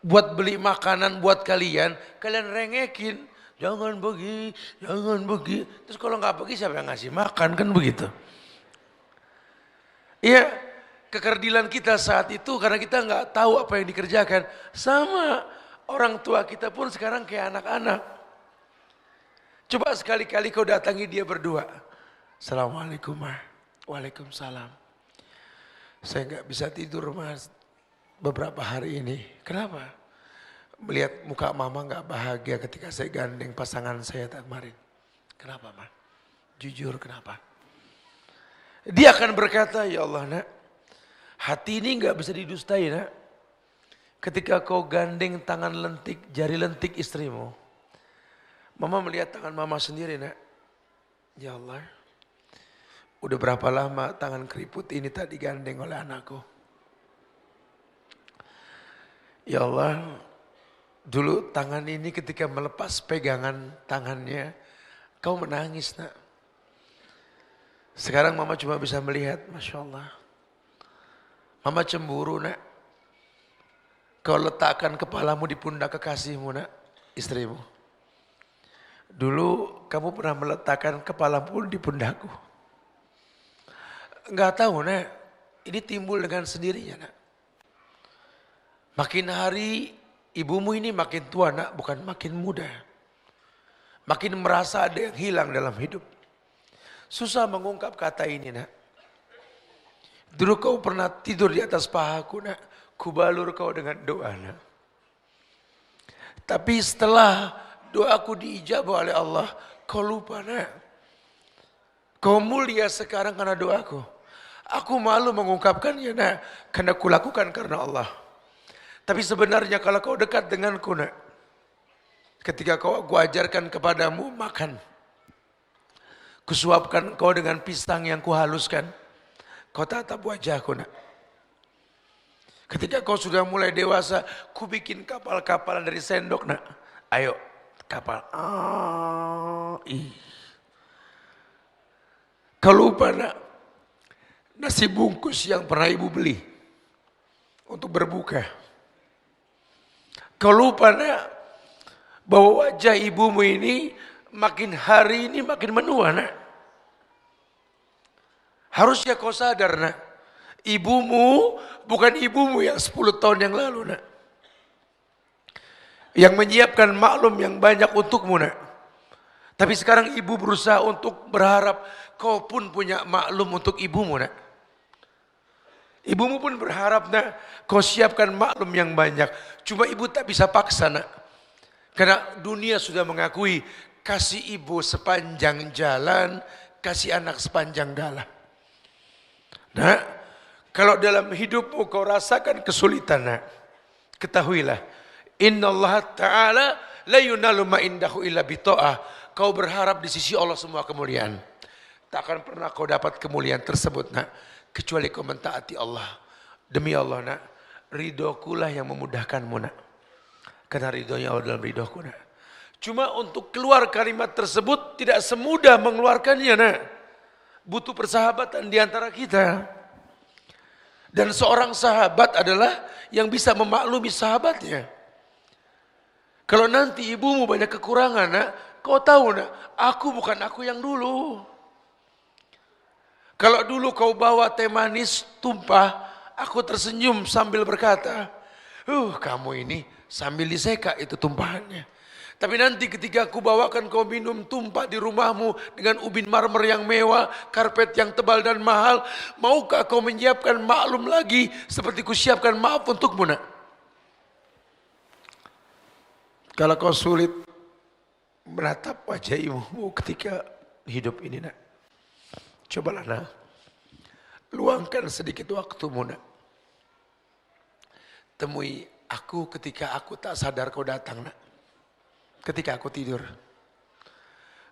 buat beli makanan buat kalian rengekin, jangan pergi, jangan pergi. Terus kalau nggak pergi siapa yang ngasih makan kan begitu? Iya, kekerdilan kita saat itu karena kita nggak tahu apa yang dikerjakan. Sama orang tua kita pun sekarang kayak anak-anak. Coba sekali-kali kau datangi dia berdua. Assalamualaikum ma. Waalaikumsalam. Saya nggak bisa tidur mas beberapa hari ini. Kenapa? Melihat muka mama nggak bahagia ketika saya gandeng pasangan saya kemarin. Kenapa ma? Jujur kenapa? Dia akan berkata, ya Allah nak, hati ini nggak bisa didustai nak. Ketika kau gandeng tangan lentik, jari lentik istrimu. Mama melihat tangan mama sendiri nak. Ya Allah. Udah berapa lama tangan keriput ini tak digandeng oleh anakku. Ya Allah. Dulu tangan ini ketika melepas pegangan tangannya. Kau menangis nak. Sekarang mama cuma bisa melihat. Masya Allah. Mama cemburu nak. kau letakkan kepalamu di pundak kekasihmu nak, istrimu. Dulu kamu pernah meletakkan kepalamu di pundakku. Enggak tahu nak, ini timbul dengan sendirinya nak. Makin hari ibumu ini makin tua nak, bukan makin muda. Makin merasa ada yang hilang dalam hidup. Susah mengungkap kata ini nak. Dulu kau pernah tidur di atas pahaku nak, kubalur kau dengan doa nak. Tapi setelah doaku diijabah oleh Allah, kau lupa nak. Kau mulia sekarang karena doaku. Aku malu mengungkapkannya nak, karena kulakukan karena Allah. Tapi sebenarnya kalau kau dekat denganku nak, ketika aku ajarkan kepadamu makan, kusuapkan kau dengan pisang yang kuhaluskan, kau tatap wajahku nak. Ketika kau sudah mulai dewasa, ku bikin kapal-kapalan dari sendok nak. Ayo kapal. Kau lupa nak, nasi bungkus yang pernah ibu beli untuk berbuka. Kau lupa nak, bahwa wajah ibumu ini makin hari ini makin menua nak. Harusnya kau sadar nak, ibumu bukan ibumu yang 10 tahun yang lalu nak. Yang menyiapkan maklum yang banyak untukmu nak. Tapi sekarang ibu berusaha untuk berharap kau pun punya maklum untuk ibumu nak. Ibumu pun berharap nak, kau siapkan maklum yang banyak. Cuma ibu tak bisa paksa nak. Karena dunia sudah mengakui kasih ibu sepanjang jalan, kasih anak sepanjang dalam. Nah, kalau dalam hidupmu kau rasakan kesulitan, nak, ketahuilah, innallaha ta'ala la yunalu ma indahu illa bita'ah. Kau berharap di sisi Allah semua kemuliaan. Tak akan pernah kau dapat kemuliaan tersebut, nak, kecuali kau mentaati Allah. Demi Allah, nak, ridhokulah yang memudahkanmu, nak. Karena ridhonya Allah dalam ridhoku nak. Cuma untuk keluar kalimat tersebut tidak semudah mengeluarkannya nak. Butuh persahabatan di antara kita. Dan seorang sahabat adalah yang bisa memaklumi sahabatnya. Kalau nanti ibumu banyak kekurangan nak, kau tahu nak, aku bukan aku yang dulu. Kalau dulu kau bawa teh manis tumpah, aku tersenyum sambil berkata, kamu ini sambil diseka itu tumpahannya. Tapi nanti ketika aku bawakan kau minum tumpah di rumahmu dengan ubin marmer yang mewah, karpet yang tebal dan mahal, maukah kau menyiapkan maklum lagi seperti kusiapkan maaf untukmu nak? Kalau kau sulit menatap wajah ibumu ketika hidup ini nak, cobalah nak, luangkan sedikit waktumu nak. Temui aku ketika aku tak sadar kau datang nak. Ketika aku tidur.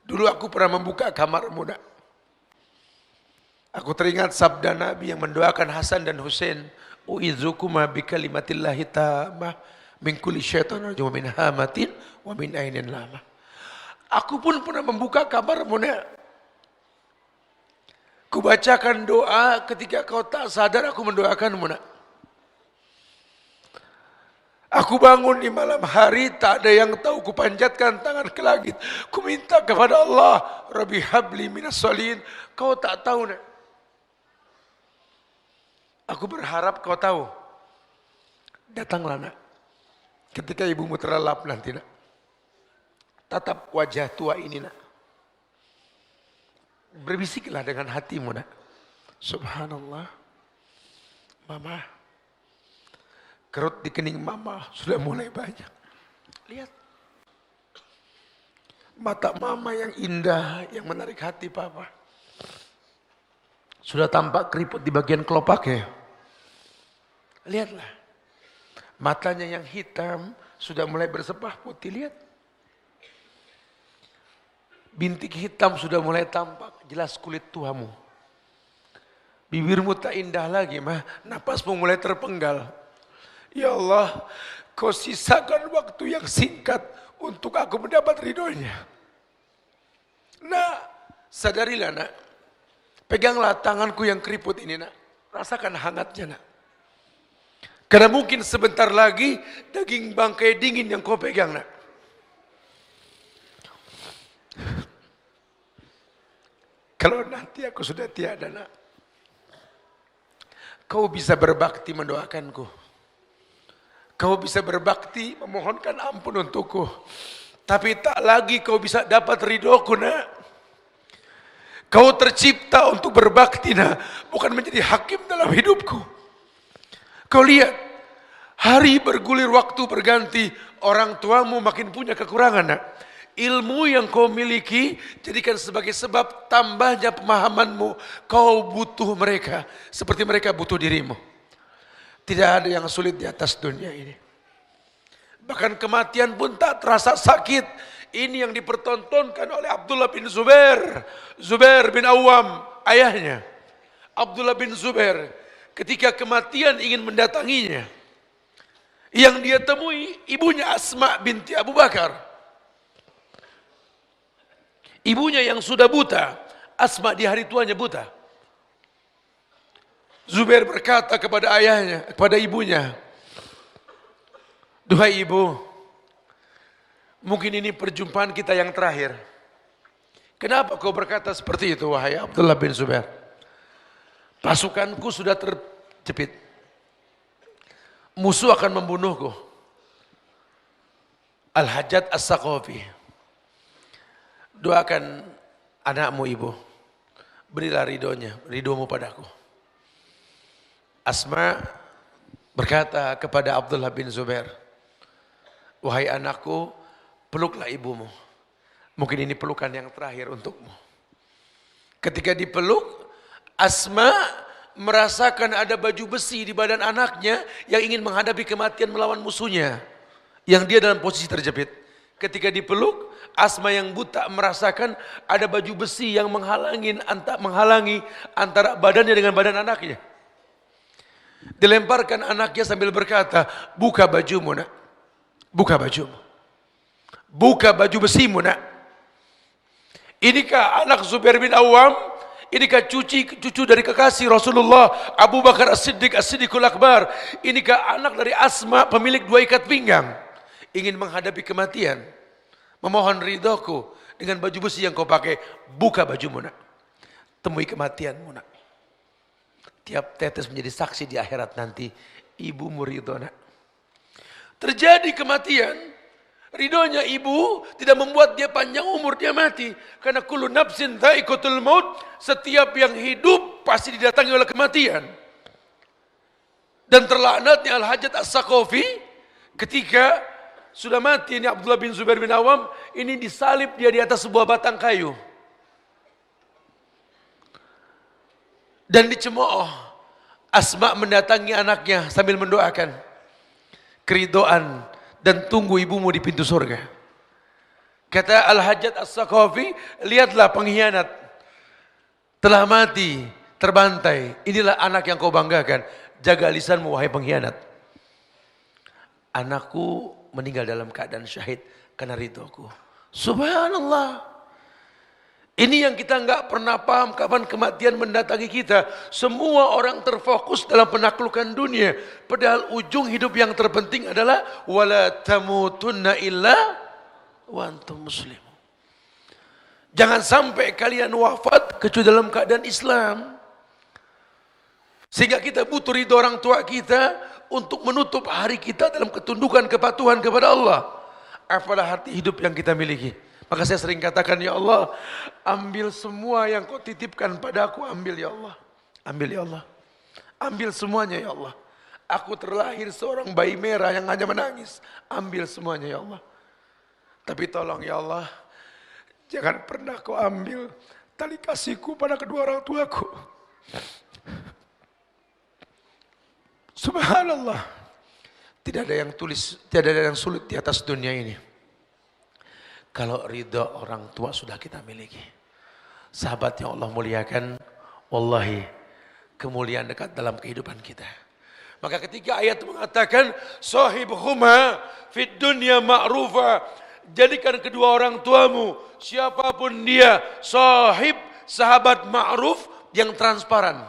Dulu aku pernah membuka kamarmu nak. Aku teringat sabda Nabi yang mendoakan Hasan dan Husain. U'idzukuma bikalimatillahi tammah min kulli syaitan rajim wa min hamatin wa min ainin lamah. Aku pun pernah membuka kamarmu nak. Kubacakan doa ketika kau tak sadar aku mendoakanmu nak. Aku bangun di malam hari, tak ada yang tahu, kupanjatkan tangan ke langit. Ku minta kepada Allah, Rabbi habli minas solihin. Kau tak tahu nak. Aku berharap kau tahu. Datanglah nak. Ketika ibumu terlelap nanti nak. Tatap wajah tua ini nak. Berbisiklah dengan hatimu nak. Subhanallah. Mama. Kerut di kening mama sudah mulai banyak. Lihat. Mata mama yang indah, yang menarik hati papa. Sudah tampak keriput di bagian kelopaknya. Lihatlah. Matanya yang hitam sudah mulai bersepah putih. Lihat. Bintik hitam sudah mulai tampak. Jelas kulit tuamu. Bibirmu tak indah lagi mah. Napasmu mulai terpenggal. Ya Allah, kau sisakan waktu yang singkat untuk aku mendapat ridhonya. Nah, sadarilah nak. Peganglah tanganku yang keriput ini nak. Rasakan hangatnya nak. Karena mungkin sebentar lagi daging bangkai dingin yang kau pegang, nak. Kalau nanti aku sudah tiada, nak, kau bisa berbakti mendoakanku. Kau bisa berbakti memohonkan ampun untukku. Tapi tak lagi kau bisa dapat ridhoku, nak. Kau tercipta untuk berbakti, nak, bukan menjadi hakim dalam hidupku. Kau lihat, hari bergulir, waktu berganti, orang tuamu makin punya kekurangan, nak. Ilmu yang kau miliki jadikan sebagai sebab tambahnya pemahamanmu. Kau butuh mereka seperti mereka butuh dirimu. Tidak ada yang sulit di atas dunia ini. Bahkan kematian pun tak terasa sakit. Ini yang dipertontonkan oleh Abdullah bin Zubair. Zubair bin Awam, ayahnya. Abdullah bin Zubair, ketika kematian ingin mendatanginya, yang dia temui ibunya Asma binti Abu Bakar. Ibunya yang sudah buta, Asma di hari tuanya buta. Zubair berkata kepada ayahnya, kepada ibunya, "Duhai ibu, mungkin ini perjumpaan kita yang terakhir. Kenapa kau berkata seperti itu, wahai Abdullah bin Zubair? Pasukanku sudah terjepit. Musuh akan membunuhku. Al-Hajjaj As-Saqafi. Doakan anakmu, ibu. Berilah ridhomu padaku." Asma berkata kepada Abdullah bin Zubair, "Wahai anakku, peluklah ibumu. Mungkin ini pelukan yang terakhir untukmu." Ketika dipeluk, Asma merasakan ada baju besi di badan anaknya yang ingin menghadapi kematian melawan musuhnya, yang dia dalam posisi terjepit. Ketika dipeluk, Asma yang buta merasakan ada baju besi yang menghalangi antara badannya dengan badan anaknya. Dilemparkan anaknya sambil berkata, "Buka bajumu, nak. Buka bajumu. Buka baju besimu, nak." Inikah anak Zubair bin Awam? Inikah cucu dari kekasih Rasulullah Abu Bakar As-Siddiq, As-Siddiqul Akbar? Inikah anak dari Asma, pemilik 2 ikat pinggang? Ingin menghadapi kematian, memohon ridhoku dengan baju besi yang kau pakai. Buka bajumu, nak. Temui kematianmu, nak. Tiap tetes menjadi saksi di akhirat nanti. Ibumu ridho, nak. Terjadi kematian, ridhonya ibu tidak membuat dia panjang umur, dia mati. Karena kullu nafsin dha'iqatul maut, setiap yang hidup pasti didatangi oleh kematian. Dan terlaknatnya Al-Hajjaj As-Saqafi ketika sudah mati ini Abdullah bin Zubair bin Awam, ini disalib dia di atas sebuah batang kayu. Dan dicemooh. Asma mendatangi anaknya sambil mendoakan keridhaan dan tunggu ibumu di pintu surga. Kata Al-Hajjaj As-Saqafi, "Lihatlah pengkhianat telah mati, terbantai. Inilah anak yang kau banggakan. Jaga lisanmu, wahai pengkhianat." Anakku meninggal dalam keadaan syahid karena ridhoku. Subhanallah. Ini yang kita enggak pernah paham kapan kematian mendatangi kita. Semua orang terfokus dalam penaklukan dunia. Padahal ujung hidup yang terpenting adalah wala tamutunna illa wa antum muslimun. Jangan sampai kalian wafat kecuali dalam keadaan Islam. Sehingga kita butuh ridho orang tua kita untuk menutup hari kita dalam ketundukan kepatuhan kepada Allah. Apalah arti hidup yang kita miliki. Maka saya sering katakan, ya Allah, ambil semua yang kau titipkan padaku, ambil ya Allah. Ambil ya Allah. Ambil semuanya ya Allah. Aku terlahir seorang bayi merah yang hanya menangis. Ambil semuanya ya Allah. Tapi tolong ya Allah, jangan pernah kau ambil tali kasihku pada kedua orang tuaku. Subhanallah. Tidak ada yang sulit di atas dunia ini. Kalau ridha orang tua sudah kita miliki. Sahabat yang Allah muliakan, wallahi kemuliaan dekat dalam kehidupan kita. Maka ketika ayat mengatakan sahibhuma fid dunya ma'rufa, jadikan kedua orang tuamu, siapapun dia, sahib, sahabat ma'ruf yang transparan.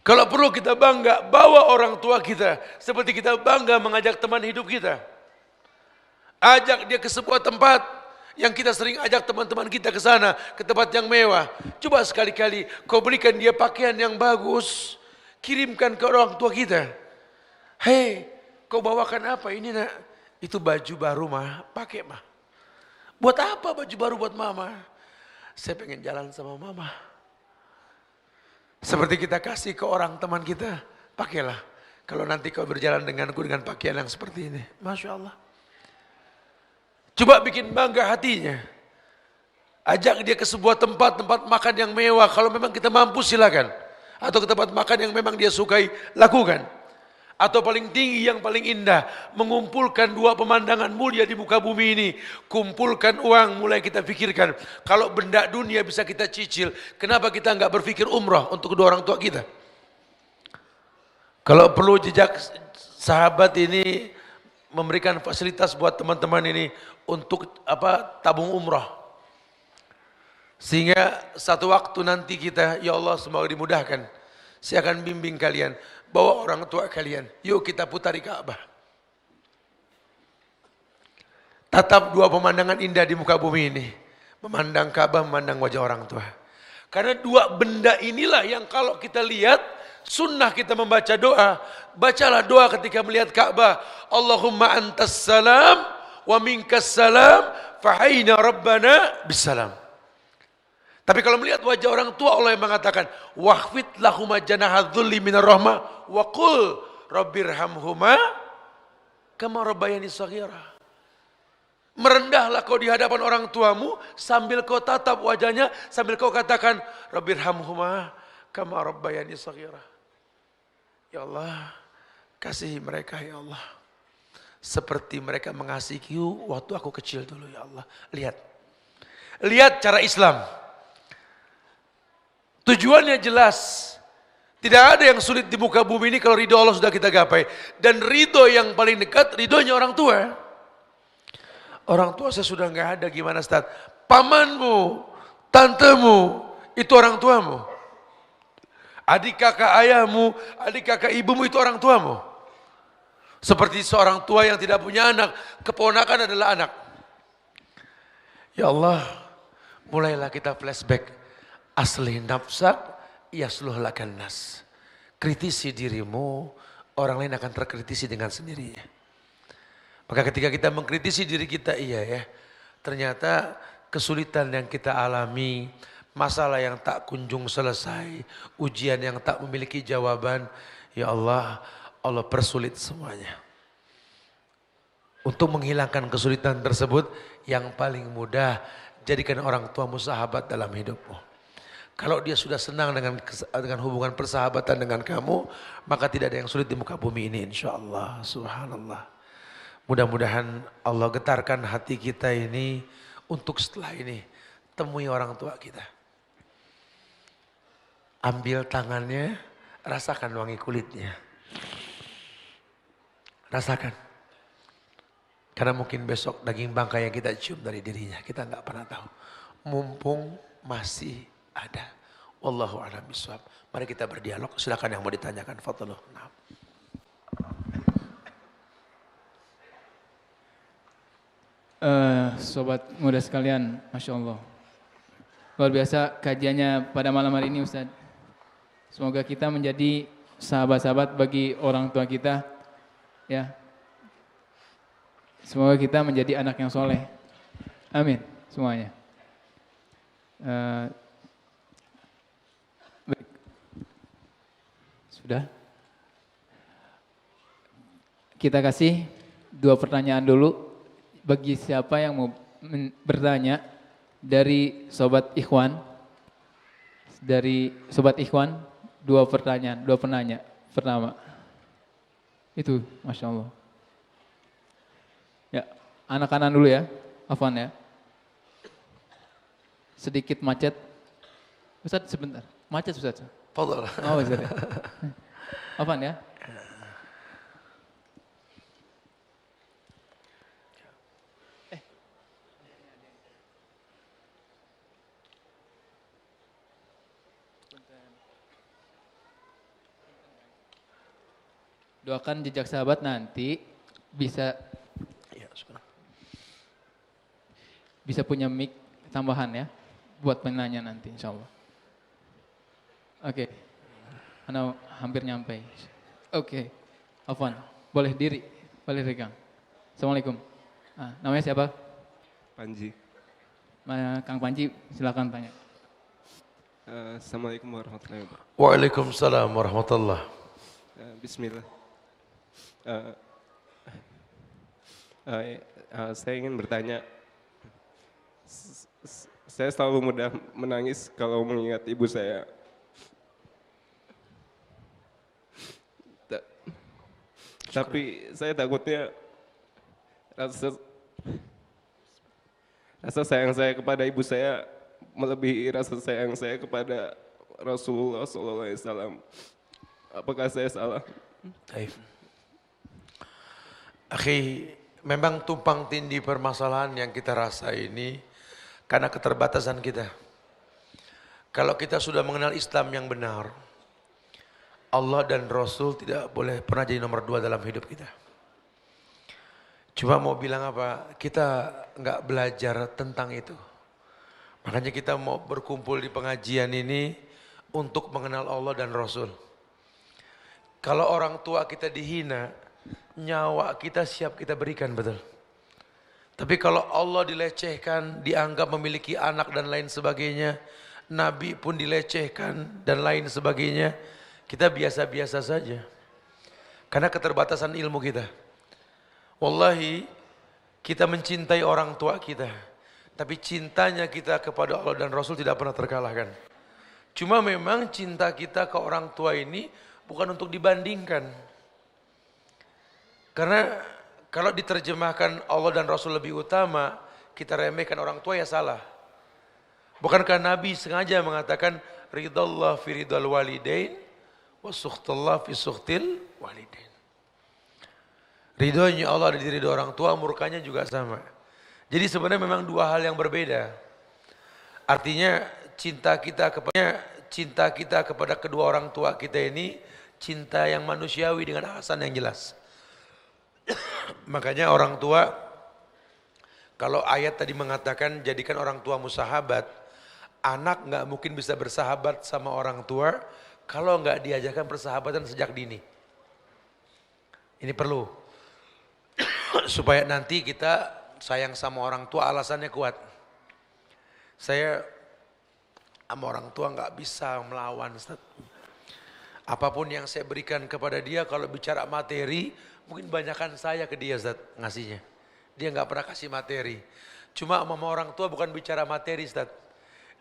Kalau perlu kita bangga, bawa orang tua kita. Seperti kita bangga mengajak teman hidup kita. Ajak dia ke sebuah tempat yang kita sering ajak teman-teman kita ke sana, ke tempat yang mewah. Coba sekali-kali kau berikan dia pakaian yang bagus. Kirimkan ke orang tua kita. Hei, kau bawakan apa ini nak? Itu baju baru mah, pakai mah. Buat apa baju baru buat mama? Saya pengen jalan sama mama. Seperti kita kasih ke orang teman kita, pakailah. Kalau nanti kau berjalan denganku dengan pakaian yang seperti ini. Masya Allah. Coba bikin bangga hatinya. Ajak dia ke sebuah tempat makan yang mewah. Kalau memang kita mampu silakan. Atau ke tempat makan yang memang dia sukai, lakukan. Atau paling tinggi yang paling indah, mengumpulkan dua pemandangan mulia di muka bumi ini. Kumpulkan uang, mulai kita pikirkan. Kalau benda dunia bisa kita cicil, kenapa kita enggak berpikir umrah untuk kedua orang tua kita? Kalau perlu jejak sahabat ini memberikan fasilitas buat teman-teman ini untuk tabung umrah. Sehingga satu waktu nanti kita, ya Allah semoga dimudahkan. Saya akan bimbing kalian. Bawa orang tua kalian, yuk kita putari Ka'bah. Tatap dua pemandangan indah di muka bumi ini. Memandang Ka'bah, memandang wajah orang tua. Karena dua benda inilah yang kalau kita lihat, sunnah kita membaca doa. Bacalah doa ketika melihat Ka'bah. Allahumma antas salam, wa minkas salam, fahayna rabbana bisalam. Tapi kalau melihat wajah orang tua, Allah yang mengatakan, wahfid lahuma janaha dhulli minar rahmah, wa qul rabbirhamhuma kama rabbayani shaghira. Merendahlah kau di hadapan orang tuamu sambil kau tatap wajahnya, sambil kau katakan rabbirhamhuma kama rabbayani shaghira. Ya Allah, kasihi mereka ya Allah. Seperti mereka mengasihiku waktu aku kecil dulu ya Allah. Lihat. Lihat cara Islam. Tujuannya jelas. Tidak ada yang sulit di muka bumi ini kalau ridho Allah sudah kita gapai. Dan ridho yang paling dekat, ridhonya orang tua. Orang tua saya sudah nggak ada, gimana Ustaz? Pamanmu, tantemu, itu orang tuamu. Adik kakak ayahmu, adik kakak ibumu itu orang tuamu. Seperti seorang tua yang tidak punya anak, keponakan adalah anak. Ya Allah, mulailah kita flashback. Aslih nafsak, yasluh lakan nas. Kritisi dirimu, orang lain akan terkritisi dengan sendirinya. Maka ketika kita mengkritisi diri kita, iya ya, ternyata kesulitan yang kita alami, masalah yang tak kunjung selesai, ujian yang tak memiliki jawaban, ya Allah, Allah persulit semuanya. Untuk menghilangkan kesulitan tersebut, yang paling mudah, jadikan orang tuamu sahabat dalam hidupmu. Kalau dia sudah senang dengan hubungan persahabatan dengan kamu, maka tidak ada yang sulit di muka bumi ini, insya Allah. Subhanallah. Mudah-mudahan Allah getarkan hati kita ini untuk setelah ini temui orang tua kita. Ambil tangannya, rasakan wangi kulitnya. Rasakan. Karena mungkin besok daging bangkai yang kita cium dari dirinya, kita nggak pernah tahu. Mumpung masih ada. Wallahu a'lam bishawab. Mari kita berdialog. Silakan yang mau ditanyakan. Fadhlu. Nah. Sobat muda sekalian, Masya Allah. Luar biasa kajiannya pada malam hari ini Ustaz. Semoga kita menjadi sahabat-sahabat bagi orang tua kita. Ya. Semoga kita menjadi anak yang soleh. Amin. Semuanya. Baik. Sudah. Kita kasih 2 pertanyaan dulu. Bagi siapa yang mau bertanya dari Sobat Ikhwan. Dari Sobat Ikhwan, 2 pertanyaan, 2 penanya. Pertama. Itu, Masya Allah. Ya, anak kanan dulu ya, Afwan ya. Sedikit macet. Ustaz sebentar, macet Ustaz. Fadhal. Oh Ustaz ya. Afwan ya. doakan jejak sahabat nanti bisa Ya, sebentar. bisa punya mic tambahan ya buat penanya nanti insya Allah. Oke, Ana hampir nyampe. Oke, Afwan, boleh diri, boleh regang. Assalamualaikum. Namanya siapa? Panji. Kang Panji, silakan tanya. Assalamualaikum warahmatullahi wabarakatuh. Waalaikumsalam warahmatullah. Bismillah. Saya ingin bertanya, saya selalu mudah menangis kalau mengingat ibu saya. Tapi saya takutnya rasa sayang saya kepada ibu saya melebihi rasa sayang saya kepada Rasulullah SAW. Apakah saya salah? Baik. Akhi, memang tumpang tindih permasalahan yang kita rasa ini karena keterbatasan kita. Kalau kita sudah mengenal Islam yang benar, Allah dan Rasul tidak boleh pernah jadi nomor 2 dalam hidup kita. Cuma mau bilang apa, kita nggak belajar tentang itu. Makanya kita mau berkumpul di pengajian ini untuk mengenal Allah dan Rasul. Kalau orang tua kita dihina, nyawa kita siap kita berikan, betul. Tapi kalau Allah dilecehkan, dianggap memiliki anak dan lain sebagainya, Nabi pun dilecehkan dan lain sebagainya, kita biasa-biasa saja. Karena keterbatasan ilmu kita. Wallahi, kita mencintai orang tua kita. Tapi cintanya kita kepada Allah dan Rasul tidak pernah terkalahkan. Cuma memang cinta kita ke orang tua ini bukan untuk dibandingkan. Karena kalau diterjemahkan Allah dan Rasul lebih utama, kita remehkan orang tua ya salah. Bukankah Nabi sengaja mengatakan ridallah fi ridal walidain wa sukhtullah fi sukhtil walidain. Ridhonya Allah ada di ridho orang tua, murkanya juga sama. Jadi sebenarnya memang dua hal yang berbeda. Artinya cinta kita kepada kedua orang tua kita ini cinta yang manusiawi dengan alasan yang jelas. Makanya orang tua, kalau ayat tadi mengatakan jadikan orang tua musahabat, anak nggak mungkin bisa bersahabat sama orang tua kalau nggak diajarkan persahabatan sejak dini. Ini perlu supaya nanti kita sayang sama orang tua, alasannya kuat. Saya sama orang tua nggak bisa melawan, Ustaz. Apapun yang saya berikan kepada dia, kalau bicara materi, mungkin banyakkan saya ke dia, Ustaz, ngasihnya. Dia nggak pernah kasih materi. Cuma sama orang tua bukan bicara materi, Ustaz.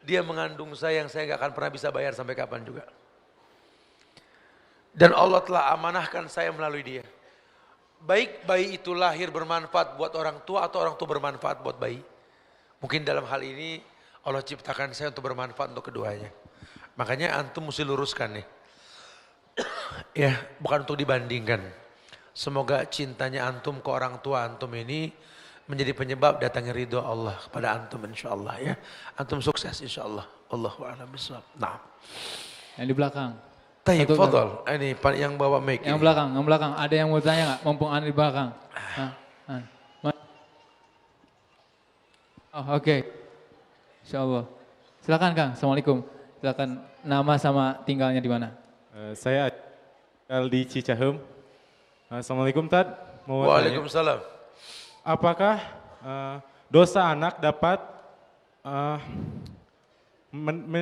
Dia mengandung saya yang saya nggak akan pernah bisa bayar sampai kapan juga. Dan Allah telah amanahkan saya melalui dia. Baik bayi itu lahir bermanfaat buat orang tua atau orang tua bermanfaat buat bayi. Mungkin dalam hal ini Allah ciptakan saya untuk bermanfaat untuk keduanya. Makanya antum mesti luruskan nih. Ya, bukan untuk dibandingkan. Semoga cintanya antum ke orang tua antum ini menjadi penyebab datangnya ridho Allah kepada antum insyaallah ya. Antum sukses insyaallah. Allahu a'lam bishawab. Nah. Yang di belakang. Tayyib, fadhal. Ini yang bawa mic. Yang belakang. Ada yang mau tanya nggak? Mumpung ada di belakang. Oh, oke. Insyaallah. Silakan Kang. Assalamualaikum. Silakan nama sama tinggalnya di mana? Saya tinggal di Cicahem. Assalamualaikum Tad. Waalaikumsalam. Apakah dosa anak dapat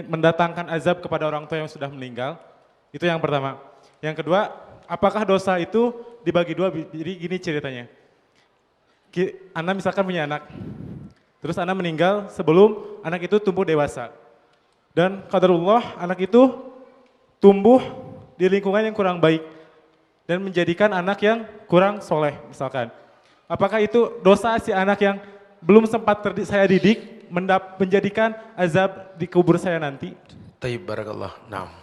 mendatangkan azab kepada orang tua yang sudah meninggal? Itu yang pertama. Yang kedua, apakah dosa itu dibagi dua? Jadi gini ceritanya. Anda misalkan punya anak. Terus Anda meninggal sebelum anak itu tumbuh dewasa. Dan qadarullah anak itu tumbuh di lingkungan yang kurang baik. Dan menjadikan anak yang kurang soleh misalkan. Apakah itu dosa si anak yang belum sempat saya didik menjadikan azab di kubur saya nanti? Tayyib, barakallah. Nah.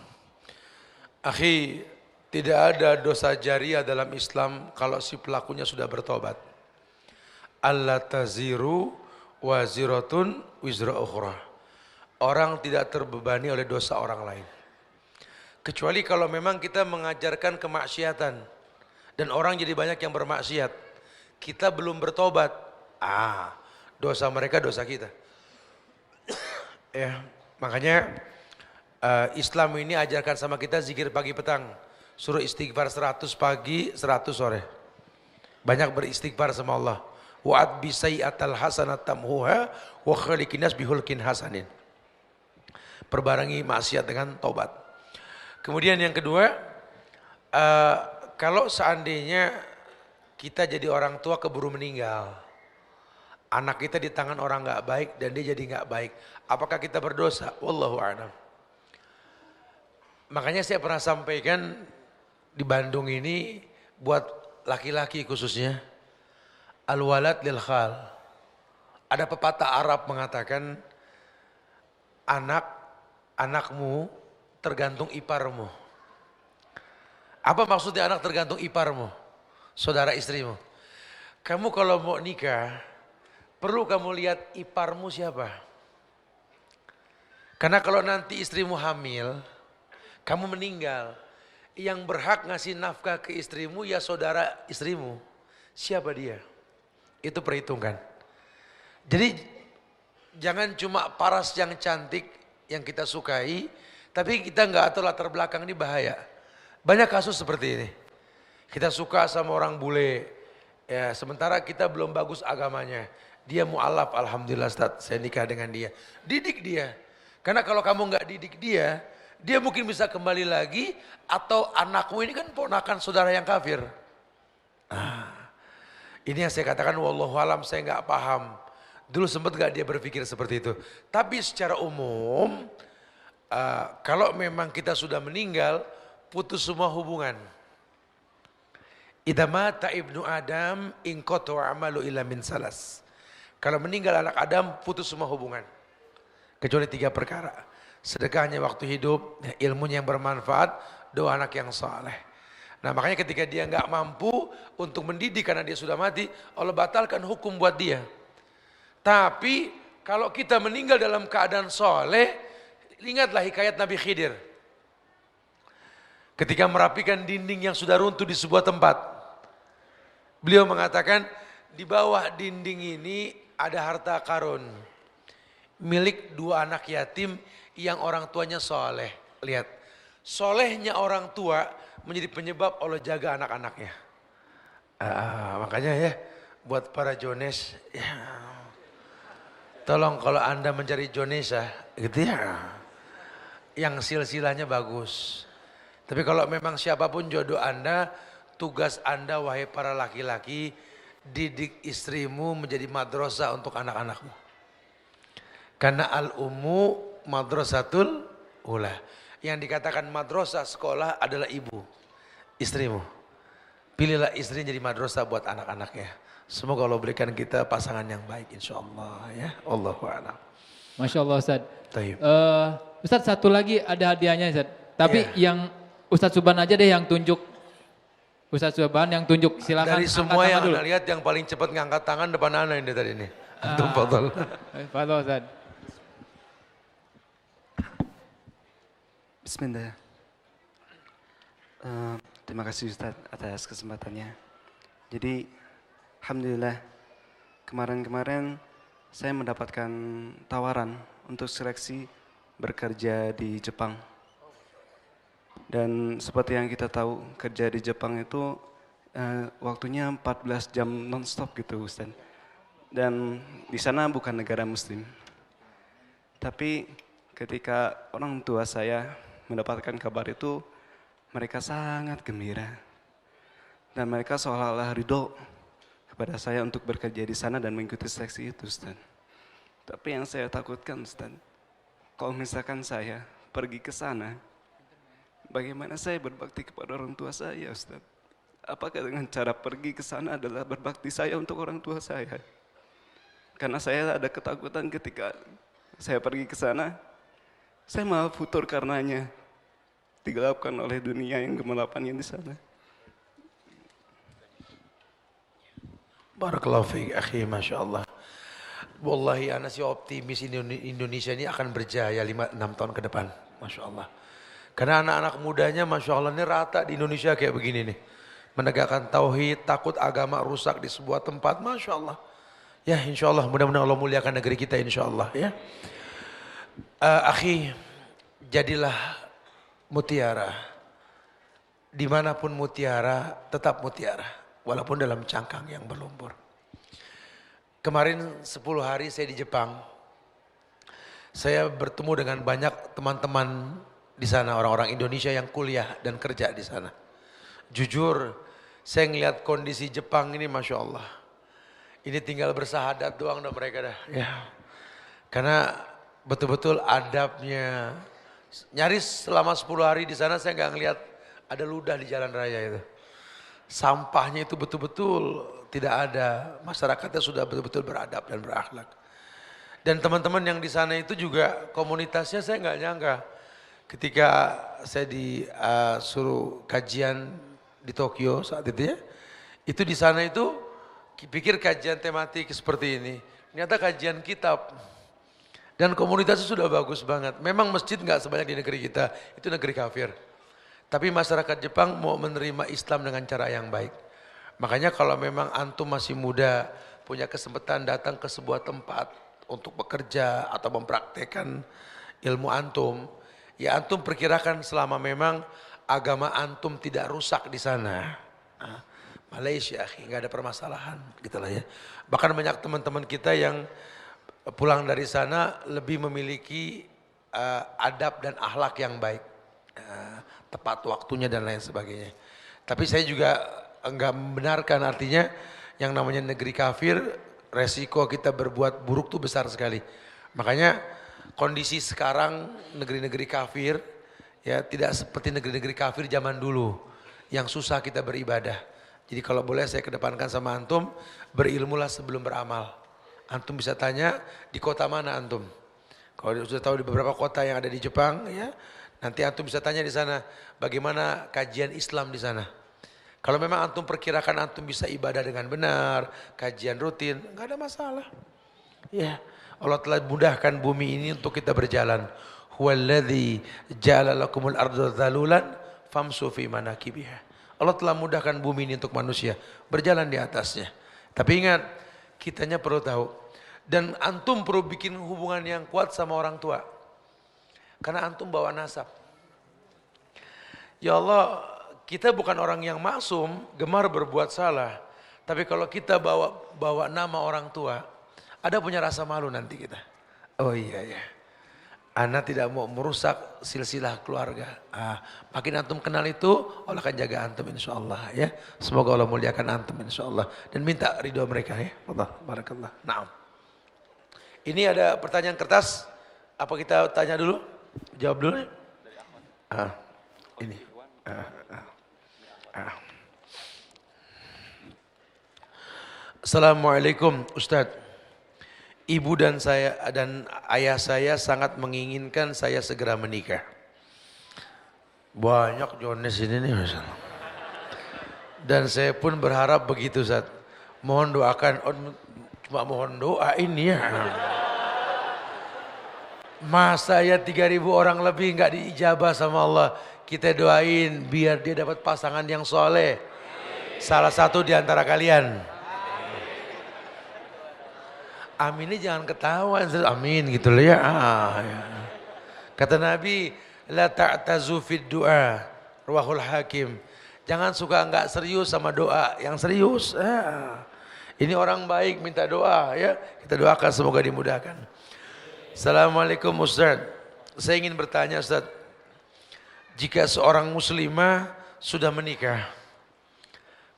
Akhi, tidak ada dosa jariah dalam Islam kalau si pelakunya sudah bertobat. Alla taziru waziratun wizra ukhra. Orang tidak terbebani oleh dosa orang lain. Kecuali kalau memang kita mengajarkan kemaksiatan Dan orang jadi banyak yang bermaksiat. Kita belum bertobat. Dosa mereka dosa kita. Ya, makanya Islam ini ajarkan sama kita zikir pagi petang. Suruh istighfar 100 pagi, 100 sore. Banyak beristighfar sama Allah. Wa'ad bisayyatal hasanat tamhuha wa khaliqin nas bihulkin hasanin. Perbarengi maksiat dengan taubat. Kemudian yang kedua, kalau seandainya kita jadi orang tua keburu meninggal, anak kita di tangan orang nggak baik dan dia jadi nggak baik, apakah kita berdosa? Wallahu a'lam. Makanya saya pernah sampaikan di Bandung ini buat laki-laki khususnya, al-walad lil khal. Ada pepatah Arab mengatakan anakmu tergantung iparmu. Apa maksudnya anak tergantung iparmu? Saudara istrimu. Kamu kalau mau nikah, perlu kamu lihat iparmu siapa. Karena kalau nanti istrimu hamil, kamu meninggal, yang berhak ngasih nafkah ke istrimu ya saudara istrimu. Siapa dia? Itu perhitungkan. Jadi jangan cuma paras yang cantik yang kita sukai, tapi kita nggak atur latar belakang, ini bahaya. Banyak kasus seperti ini. Kita suka sama orang bule, ya sementara kita belum bagus agamanya. Dia mu'alaf, alhamdulillah Ustaz, saya nikah dengan dia. Didik dia. Karena kalau kamu nggak didik dia, dia mungkin bisa kembali lagi, atau anakmu ini kan ponakan saudara yang kafir. Ini yang saya katakan wallahu alam, saya nggak paham. Dulu sempat nggak dia berpikir seperti itu. Tapi secara umum, kalau memang kita sudah meninggal, putus semua hubungan. Idza mata ibnu Adam inqata amalu illa min salas. Kalau meninggal anak Adam, putus semua hubungan. Kecuali 3 perkara. Sedekahnya waktu hidup, ilmunya yang bermanfaat, doa anak yang saleh. Nah makanya ketika dia nggak mampu untuk mendidik karena dia sudah mati, Allah batalkan hukum buat dia. Tapi kalau kita meninggal dalam keadaan soleh, ingatlah hikayat Nabi Khidir. Ketika merapikan dinding yang sudah runtuh di sebuah tempat. Beliau mengatakan di bawah dinding ini ada harta karun. Milik 2 anak yatim yang orang tuanya soleh. Lihat, solehnya orang tua menjadi penyebab Allah jaga anak-anaknya. Makanya ya, buat para Jones, ya, tolong kalau Anda mencari Jonesa, gitu ya, yang silsilahnya bagus. Tapi kalau memang siapapun jodoh Anda, tugas Anda wahai para laki-laki, didik istrimu menjadi madrasah untuk anak-anakmu. Karena al-ummu madrasatul ula. Yang dikatakan madrasah sekolah adalah ibu, istrimu. Pilihlah istri jadi madrasah buat anak-anaknya. Semoga Allah berikan kita pasangan yang baik insyaAllah ya. Allahu a'lam. Masya Allah Ustaz. Taib. Ustaz satu lagi ada hadiahnya Ustaz. Tapi yang Ustaz Subhan aja deh yang tunjuk. Ustaz Subhan yang tunjuk, silakan. Dari semua yang Anda lihat yang paling cepat ngangkat tangan depan Anda ini tadi ini. Antum fadhal. Fadhal Ustaz. Bismillah. Terima kasih Ustaz atas kesempatannya. Jadi alhamdulillah kemarin-kemarin saya mendapatkan tawaran untuk seleksi bekerja di Jepang. Dan seperti yang kita tahu, kerja di Jepang itu waktunya 14 jam non-stop gitu Ustaz. Dan di sana bukan negara muslim. Tapi ketika orang tua saya mendapatkan kabar itu, mereka sangat gembira. Dan mereka seolah-olah ridho kepada saya untuk bekerja di sana dan mengikuti seleksi itu Ustaz. Tapi yang saya takutkan Ustaz, kalau misalkan saya pergi ke sana, bagaimana saya berbakti kepada orang tua saya, Ustaz? Apakah dengan cara pergi ke sana adalah berbakti saya untuk orang tua saya? Karena saya ada ketakutan ketika saya pergi ke sana, saya malah futur karenanya digelapkan oleh dunia yang gemelapannya di sana. Barakallahu fiik akhi, Masya Allah. Wallahi ana sih optimis Indonesia ini akan berjaya 5-6 tahun ke depan. Masya Allah. Karena anak-anak mudanya Masya Allah ini rata di Indonesia kayak begini nih. menegakkan tauhid, takut agama rusak di sebuah tempat, Masya Allah. Ya insya Allah, mudah-mudahan Allah muliakan negeri kita insya Allah ya. Akhi, jadilah mutiara. Dimanapun mutiara, tetap mutiara. Walaupun dalam cangkang yang berlumpur. Kemarin 10 hari saya di Jepang. Saya bertemu dengan banyak teman-teman di sana, orang-orang Indonesia yang kuliah dan kerja di sana. Jujur, saya ngelihat kondisi Jepang ini Masya Allah. Ini tinggal bersahadat doang dah mereka dah. Ya. Karena betul-betul adabnya. Nyaris selama 10 hari di sana saya nggak ngelihat ada ludah di jalan raya itu. Sampahnya itu betul-betul tidak ada. Masyarakatnya sudah betul-betul beradab dan berakhlak. Dan teman-teman yang di sana itu juga komunitasnya saya nggak nyangka. Ketika saya disuruh kajian di Tokyo saat itu ya. Itu di sana itu pikir kajian tematik seperti ini. Ternyata kajian kitab. Dan komunitasnya sudah bagus banget. Memang masjid nggak sebanyak di negeri kita. Itu negeri kafir. Tapi masyarakat Jepang mau menerima Islam dengan cara yang baik. Makanya kalau memang antum masih muda, punya kesempatan datang ke sebuah tempat untuk bekerja atau mempraktekkan ilmu antum, ya antum perkirakan selama memang agama antum tidak rusak di sana. Malaysia, nggak ada permasalahan, gitulah ya. Bahkan banyak teman-teman kita yang pulang dari sana lebih memiliki adab dan akhlak yang baik. Tepat waktunya dan lain sebagainya. Tapi saya juga enggak membenarkan, artinya yang namanya negeri kafir, resiko kita berbuat buruk tuh besar sekali. Makanya kondisi sekarang negeri-negeri kafir ya tidak seperti negeri-negeri kafir zaman dulu yang susah kita beribadah. Jadi kalau boleh saya kedepankan sama antum, berilmulah sebelum beramal. Antum bisa tanya di kota mana antum. Kalau sudah tahu di beberapa kota yang ada di Jepang ya, nanti antum bisa tanya di sana bagaimana kajian Islam di sana. Kalau memang antum perkirakan antum bisa ibadah dengan benar, kajian rutin, nggak ada masalah. Ya, Allah telah mudahkan bumi ini untuk kita berjalan. Huwallazi ja'ala lakumul arda dzalulan famsu fi manakibiha. Allah telah mudahkan bumi ini untuk manusia berjalan di atasnya. Tapi ingat, kitanya perlu tahu dan antum perlu bikin hubungan yang kuat sama orang tua. Karena antum bawa nasab. Ya Allah, kita bukan orang yang maksum, gemar berbuat salah. Tapi kalau kita bawa nama orang tua, ada punya rasa malu nanti kita. Oh iya ya, ana tidak mau merusak silsilah keluarga. Makin antum kenal itu, Allah akan jaga antum insya Allah ya. Semoga Allah muliakan antum insya Allah. Dan minta ridho mereka ya. Allah, barakallah. Naam. Ini ada pertanyaan kertas. Apa kita tanya dulu? Jawab dulu ya. Ini. Assalamualaikum Ustadz. Ibu dan saya dan ayah saya sangat menginginkan saya segera menikah. Banyak Jones ini nih Ustadz. Dan saya pun berharap begitu Ustadz. Mohon doakan, cuma mohon doa ini ya. Masa ya 3.000 orang lebih nggak diijabah sama Allah. Kita doain biar dia dapat pasangan yang soleh. Salah satu di antara kalian. Aminnya jangan ketawa. Amin gitu loh ya. Ya. Kata Nabi, la ta'tazu fid du'a. Ruahul Hakim. Jangan suka nggak serius sama doa. Yang serius. Ini orang baik minta doa ya. Kita doakan semoga dimudahkan. Assalamualaikum Ustaz. Saya ingin bertanya Ustaz. Jika seorang muslimah sudah menikah.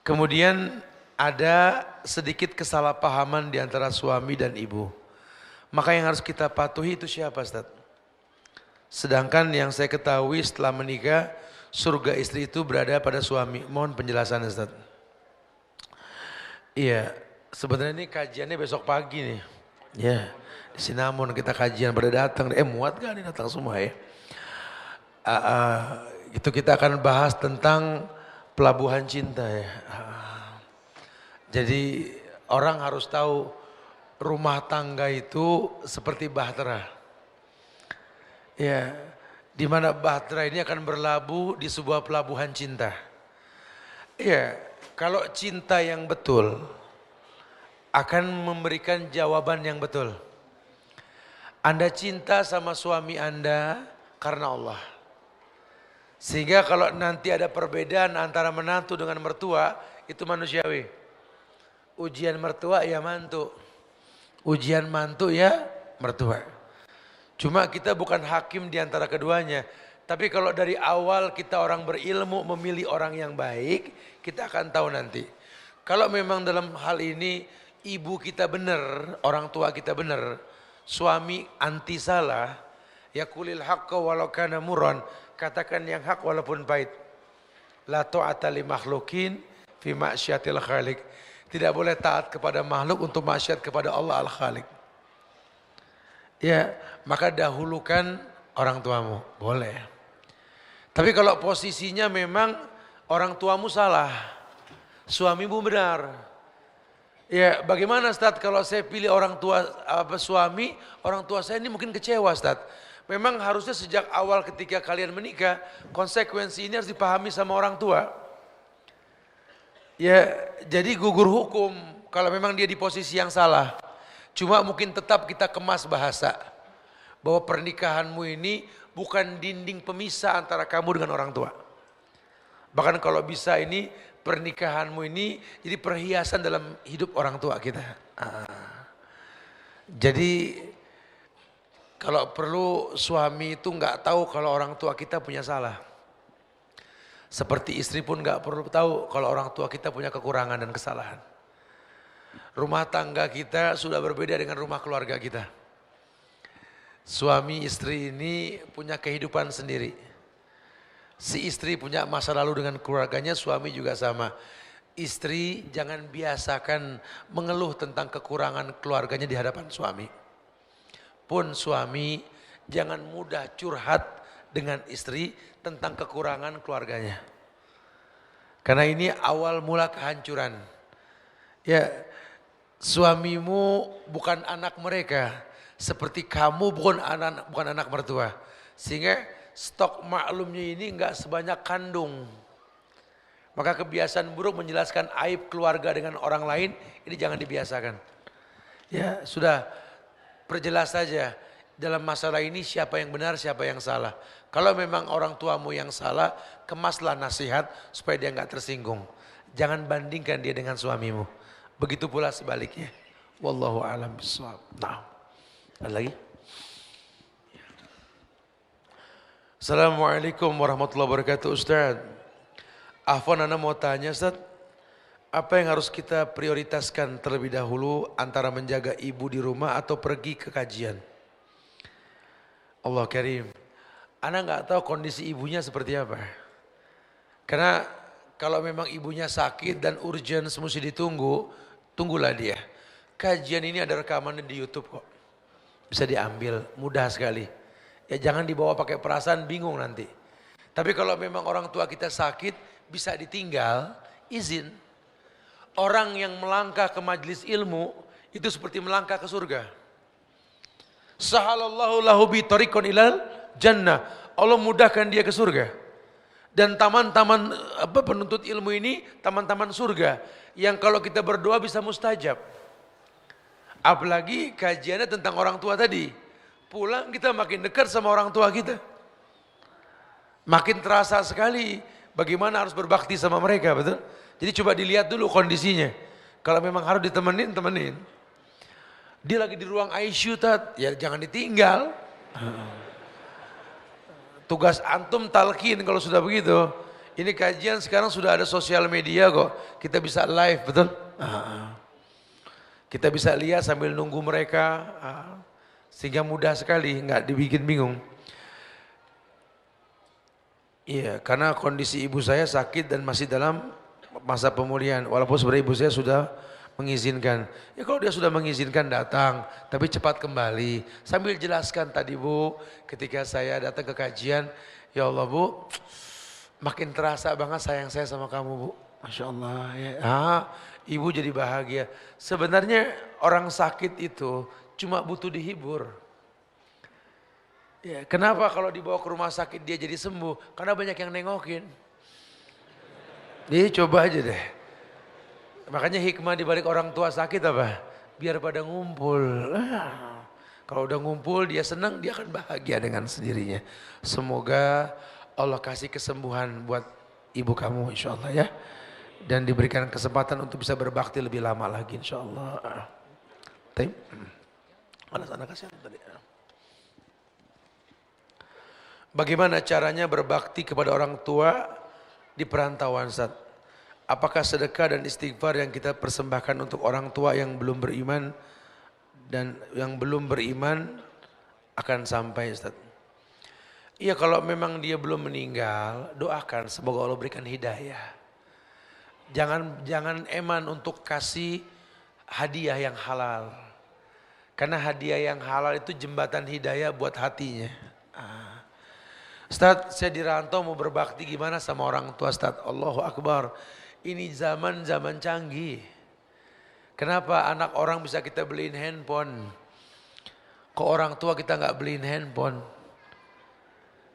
Kemudian ada sedikit kesalahpahaman di antara suami dan ibu. Maka yang harus kita patuhi itu siapa Ustaz? Sedangkan yang saya ketahui setelah menikah, surga istri itu berada pada suami. Mohon penjelasan Ustaz. Iya, sebenarnya ini kajiannya besok pagi nih. Ya. Di Sinamon kita kajian pada datang, muat gak nih datang semua ya. Itu kita akan bahas tentang pelabuhan cinta ya. Jadi orang harus tahu rumah tangga itu seperti bahtera. Ya, di mana bahtera ini akan berlabuh di sebuah pelabuhan cinta. Iya, kalau cinta yang betul akan memberikan jawaban yang betul. Anda cinta sama suami Anda karena Allah. Sehingga kalau nanti ada perbedaan antara menantu dengan mertua, itu manusiawi. Ujian mertua ya mantu. Ujian mantu ya mertua. Cuma kita bukan hakim di antara keduanya. Tapi kalau dari awal kita orang berilmu memilih orang yang baik, kita akan tahu nanti. Kalau memang dalam hal ini ibu kita benar, orang tua kita benar, suami anti salah, ya kulil haqqa walau kana murran, katakan yang hak walaupun pahit. La ta'ata li makhlukin fi ma'syatil khaliq. Tidak boleh taat kepada makhluk untuk maksiat kepada Allah Al-Khaliq. Ya, maka dahulukan orang tuamu, boleh. Tapi kalau posisinya memang orang tuamu salah, suamimu benar. Ya, bagaimana Ustaz kalau saya pilih orang tua suami, orang tua saya ini mungkin kecewa Ustaz. Memang harusnya sejak awal ketika kalian menikah, konsekuensi ini harus dipahami sama orang tua. Ya, jadi gugur hukum kalau memang dia di posisi yang salah. Cuma mungkin tetap kita kemas bahasa bahwa pernikahanmu ini bukan dinding pemisah antara kamu dengan orang tua. Bahkan kalau bisa ini pernikahanmu ini jadi perhiasan dalam hidup orang tua kita. Jadi kalau perlu suami itu nggak tahu kalau orang tua kita punya salah. Seperti istri pun nggak perlu tahu kalau orang tua kita punya kekurangan dan kesalahan. Rumah tangga kita sudah berbeda dengan rumah keluarga kita. Suami istri ini punya kehidupan sendiri. Si istri punya masa lalu dengan keluarganya, suami juga sama. Istri jangan biasakan mengeluh tentang kekurangan keluarganya di hadapan suami. Pun suami jangan mudah curhat dengan istri tentang kekurangan keluarganya. Karena ini awal mula kehancuran. Ya, suamimu bukan anak mereka, seperti kamu bukan anak mertua. Sehingga stok maklumnya ini enggak sebanyak kandung. Maka kebiasaan buruk menjelaskan aib keluarga dengan orang lain, ini jangan dibiasakan. Ya, sudah perjelas saja dalam masalah ini siapa yang benar, siapa yang salah. Kalau memang orang tuamu yang salah, kemaslah nasihat supaya dia enggak tersinggung. Jangan bandingkan dia dengan suamimu. Begitu pula sebaliknya. Wallahu a'lam bishawab. Nah, ada lagi? Assalamualaikum warahmatullahi wabarakatuh Ustaz. Afwan, ana mau tanya Ustaz, apa yang harus kita prioritaskan terlebih dahulu antara menjaga ibu di rumah atau pergi ke kajian? Allah Karim. Ana nggak tahu kondisi ibunya seperti apa. Karena kalau memang ibunya sakit dan urgent mesti ditunggu, tunggulah dia. Kajian ini ada rekamannya di YouTube kok. Bisa diambil, mudah sekali. Ya jangan dibawa pakai perasaan, bingung nanti. Tapi kalau memang orang tua kita sakit, bisa ditinggal, izin. Orang yang melangkah ke majelis ilmu, itu seperti melangkah ke surga. Sahalallahu lahu bi tariqan ilal jannah. Allah mudahkan dia ke surga. Dan taman-taman penuntut ilmu ini, taman-taman surga. Yang kalau kita berdoa bisa mustajab. Apalagi kajiannya tentang orang tua tadi. Pulang kita makin dekat sama orang tua kita. Makin terasa sekali bagaimana harus berbakti sama mereka, betul? Jadi coba dilihat dulu kondisinya. Kalau memang harus ditemenin, temenin. Dia lagi di ruang ICU, ya jangan ditinggal. Tugas antum talqin kalau sudah begitu. Ini kajian sekarang sudah ada sosial media kok. Kita bisa live, betul? Kita bisa lihat sambil nunggu mereka. Sehingga mudah sekali, nggak dibikin bingung. Iya, karena kondisi ibu saya sakit dan masih dalam masa pemulihan. Walaupun sebenarnya ibu saya sudah mengizinkan. Ya kalau dia sudah mengizinkan datang, tapi cepat kembali. Sambil jelaskan tadi Bu, ketika saya datang ke kajian, ya Allah Bu, makin terasa banget sayang saya sama kamu Bu. Masya Allah ya. Ibu jadi bahagia. Sebenarnya orang sakit itu cuma butuh dihibur. Ya, kenapa kalau dibawa ke rumah sakit dia jadi sembuh? Karena banyak yang nengokin. Coba aja deh. Makanya hikmah di balik orang tua sakit apa? Biar pada ngumpul. Kalau udah ngumpul dia senang, dia akan bahagia dengan sendirinya. Semoga Allah kasih kesembuhan buat ibu kamu insya Allah ya. Dan diberikan kesempatan untuk bisa berbakti lebih lama lagi insya Allah. Mana sana kasihan tadi. Bagaimana caranya berbakti kepada orang tua di perantauan Ustaz? Apakah sedekah dan istighfar yang kita persembahkan untuk orang tua yang belum beriman dan yang belum beriman akan sampai Ustaz? Iya, kalau memang dia belum meninggal, doakan semoga Allah berikan hidayah. Jangan eman untuk kasih hadiah yang halal. Karena hadiah yang halal itu jembatan hidayah buat hatinya. Ustaz, saya dirantau mau berbakti gimana sama orang tua Ustaz? Allahu Akbar. Ini zaman canggih. Kenapa anak orang bisa kita beliin handphone? Kok orang tua kita nggak beliin handphone?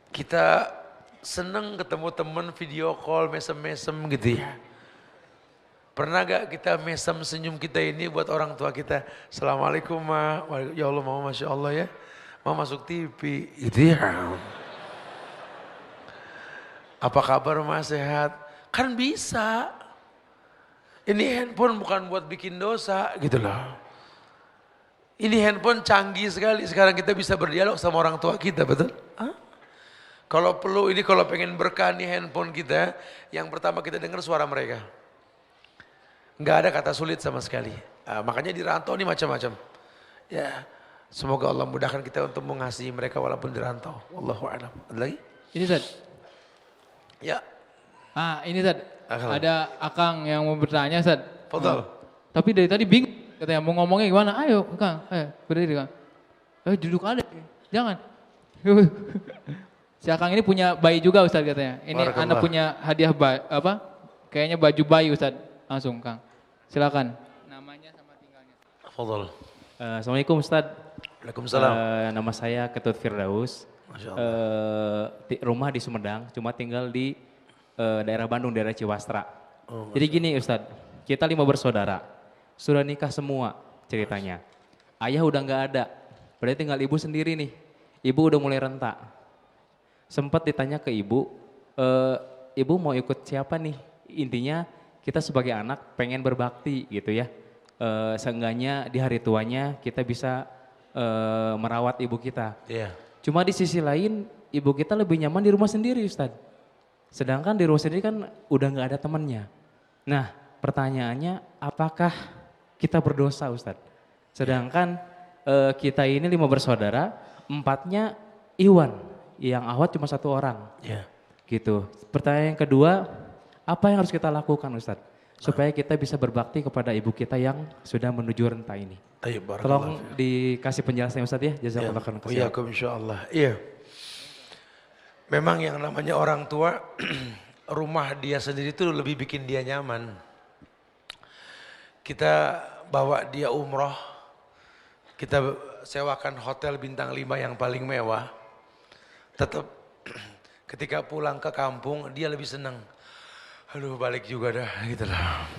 Kita seneng ketemu teman video call, mesem-mesem gitu ya. Pernah gak kita mesem senyum kita ini buat orang tua kita? Assalamualaikum ma, ya Allah mama Masya Allah ya. Mama masuk TV, gitu ya. Apa kabar mas, sehat? Kan bisa. Ini handphone bukan buat bikin dosa gitu loh. Ini handphone canggih sekali. Sekarang kita bisa berdialog sama orang tua kita, betul? Kalau perlu ini kalau pengen berkah nih handphone kita, yang pertama kita dengar suara mereka. Nggak ada kata sulit sama sekali. Makanya di rantau ini macam-macam. Ya, semoga Allah mudahkan kita untuk mengasihi mereka walaupun di rantau. Wallahu a'lam. Ada lagi? Ini Ustaz. Ya. Ini Ustaz. Ada Akang yang mau bertanya Ustaz. Fadal. Tapi dari tadi bingung katanya mau ngomongnya gimana? Ayo Kang, ayo berdiri Kang. Duduk ada. Jangan. Si Akang ini punya bayi juga Ustaz katanya. Ini Anda punya hadiah kayaknya baju bayi Ustaz. Langsung Kang. Silakan. Namanya sama tinggalnya. Fadal. Assalamualaikum Ustaz. Waalaikumsalam. Nama saya Ketut Firdaus. Rumah di Sumedang, cuma tinggal di daerah Bandung, daerah Ciwastra. Jadi gini Ustaz, kita 5 bersaudara. Sudah nikah semua ceritanya. Ayah udah nggak ada, berarti tinggal ibu sendiri nih. Ibu udah mulai renta. Sempat ditanya ke ibu, ibu mau ikut siapa nih? Intinya kita sebagai anak pengen berbakti gitu ya. Seenggaknya di hari tuanya kita bisa merawat ibu kita. Iya. Cuma di sisi lain ibu kita lebih nyaman di rumah sendiri Ustadz. Sedangkan di rumah sendiri kan udah nggak ada temannya. Nah pertanyaannya apakah kita berdosa Ustadz? Sedangkan kita ini 5 bersaudara, 4-nya Iwan, yang Ahwat cuma 1 orang. Iya. Gitu. Pertanyaan yang kedua, apa yang harus kita lakukan Ustadz? Supaya kita bisa berbakti kepada ibu kita yang sudah menuju renta ini. Tolong dikasih penjelasannya Ustadz ya. Jazakallah khairan. Iya, insyaallah. Iya. Memang yang namanya orang tua, rumah dia sendiri itu lebih bikin dia nyaman. Kita bawa dia umroh, kita sewakan hotel bintang 5 yang paling mewah. Tetap ketika pulang ke kampung dia lebih senang. Aduh balik juga dah gitu lah.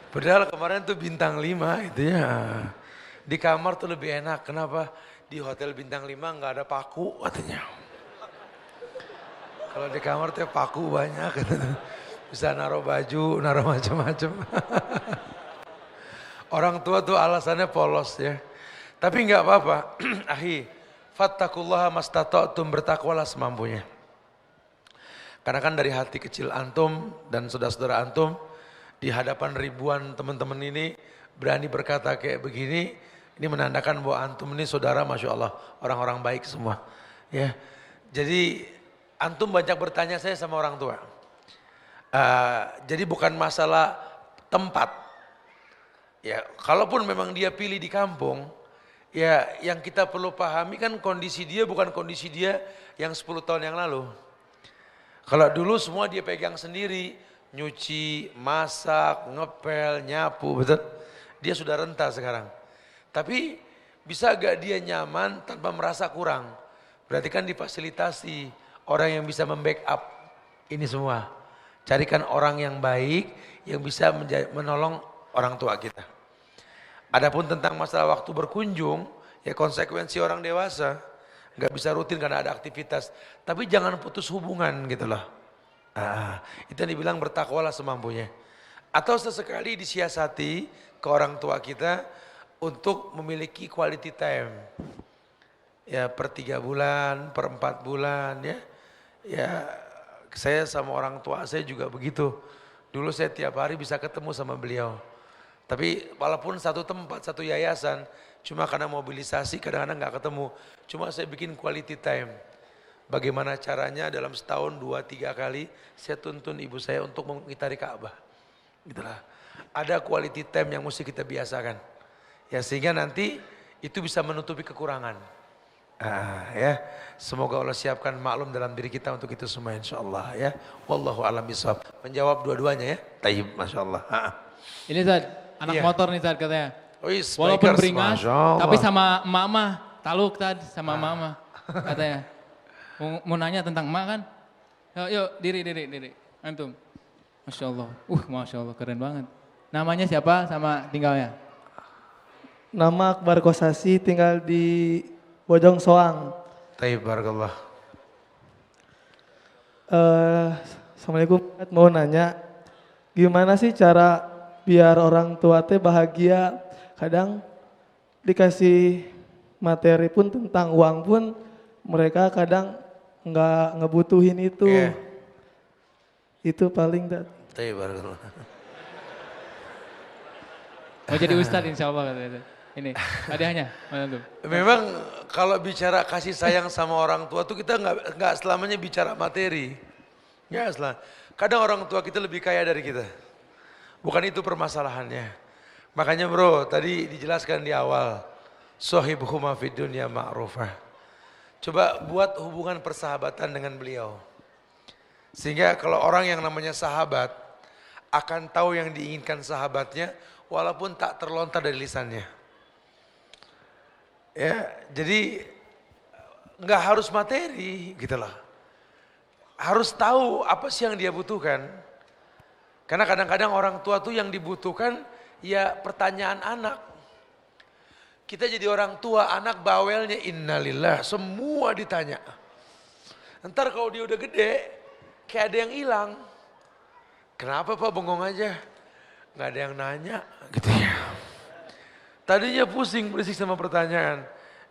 Padahal kemarin tuh bintang 5 itu ya. Di kamar tuh lebih enak. Kenapa? Di hotel bintang 5 nggak ada paku katanya. Kalau di kamar tuh paku banyak. Bisa naruh baju, naruh macam-macam. Orang tua tuh alasannya polos ya. Tapi nggak apa-apa. Ahi, fattakullaha mastata'tum, bertakwalah semampunya. Karena kan dari hati kecil antum dan saudara-saudara antum di hadapan ribuan teman-teman ini berani berkata kayak begini, ini menandakan bahwa antum ini saudara Masya Allah, orang-orang baik semua. Ya, jadi antum banyak bertanya saya sama orang tua. Jadi bukan masalah tempat. Ya, kalaupun memang dia pilih di kampung, ya yang kita perlu pahami kan kondisi dia bukan kondisi dia yang 10 tahun yang lalu. Kalau dulu semua dia pegang sendiri, nyuci, masak, ngepel, nyapu, betul? Dia sudah renta sekarang. Tapi bisa gak dia nyaman tanpa merasa kurang? Berarti kan difasilitasi orang yang bisa membackup ini semua. Carikan orang yang baik yang bisa menolong orang tua kita. Adapun tentang masalah waktu berkunjung, ya konsekuensi orang dewasa. Nggak bisa rutin karena ada aktivitas. Tapi jangan putus hubungan gitu loh. Itu yang dibilang bertakwalah semampunya. Atau sesekali disiasati ke orang tua kita untuk memiliki quality time. Ya per 3 bulan, per 4 bulan ya. Ya saya sama orang tua saya juga begitu. Dulu saya tiap hari bisa ketemu sama beliau. Tapi walaupun satu tempat, satu yayasan, cuma karena mobilisasi kadang-kadang nggak ketemu. Cuma saya bikin quality time. Bagaimana caranya dalam setahun 2-3 kali saya tuntun ibu saya untuk mengitari Ka'bah. Gitulah. Ada quality time yang mesti kita biasakan. Ya sehingga nanti itu bisa menutupi kekurangan. Ya, semoga Allah siapkan maklum dalam diri kita untuk itu semua insyaallah ya. Wallahu a'lam bishawab. Menjawab dua-duanya ya. Tayyib masyaallah. Ini Ustaz, anak Iya. motor nih Ustaz katanya. Walaupun Walaupun beringas, tapi sama mama, taluk Ustaz sama mama katanya. Mau nanya tentang emak kan? Yuk, diri. Antum. Masya Allah. Masya Allah, keren banget. Namanya siapa sama tinggalnya? Nama Akbar Kosasi, tinggal di Bojong Soang. Tayyib barakallah. Assalamualaikum, mau nanya, gimana sih cara biar orang tua teh bahagia? Kadang dikasih materi pun tentang uang pun mereka kadang nggak ngebutuhin itu. Iya. Itu paling Tayyib barakallah. Mau jadi ustadz insya Allah katanya. Ini hadiahnya mana tuh? Memang kalau bicara kasih sayang sama orang tua tuh kita nggak selamanya bicara materi. Ya selamanya. Kadang orang tua kita lebih kaya dari kita. Bukan itu permasalahannya. Makanya bro, tadi dijelaskan di awal. Sohibhuma fid dunya ma'rufah. Coba buat hubungan persahabatan dengan beliau. Sehingga kalau orang yang namanya sahabat akan tahu yang diinginkan sahabatnya walaupun tak terlontar dari lisannya. Ya, jadi nggak harus materi gitu loh. Harus tahu apa sih yang dia butuhkan. Karena kadang-kadang orang tua tuh yang dibutuhkan ya pertanyaan anak. Kita jadi orang tua, anak bawelnya innalillah, semua ditanya. Ntar kalau dia udah gede, kayak ada yang hilang. Kenapa Pak bengong aja? Nggak ada yang nanya gitu ya. Tadinya pusing berisik sama pertanyaan.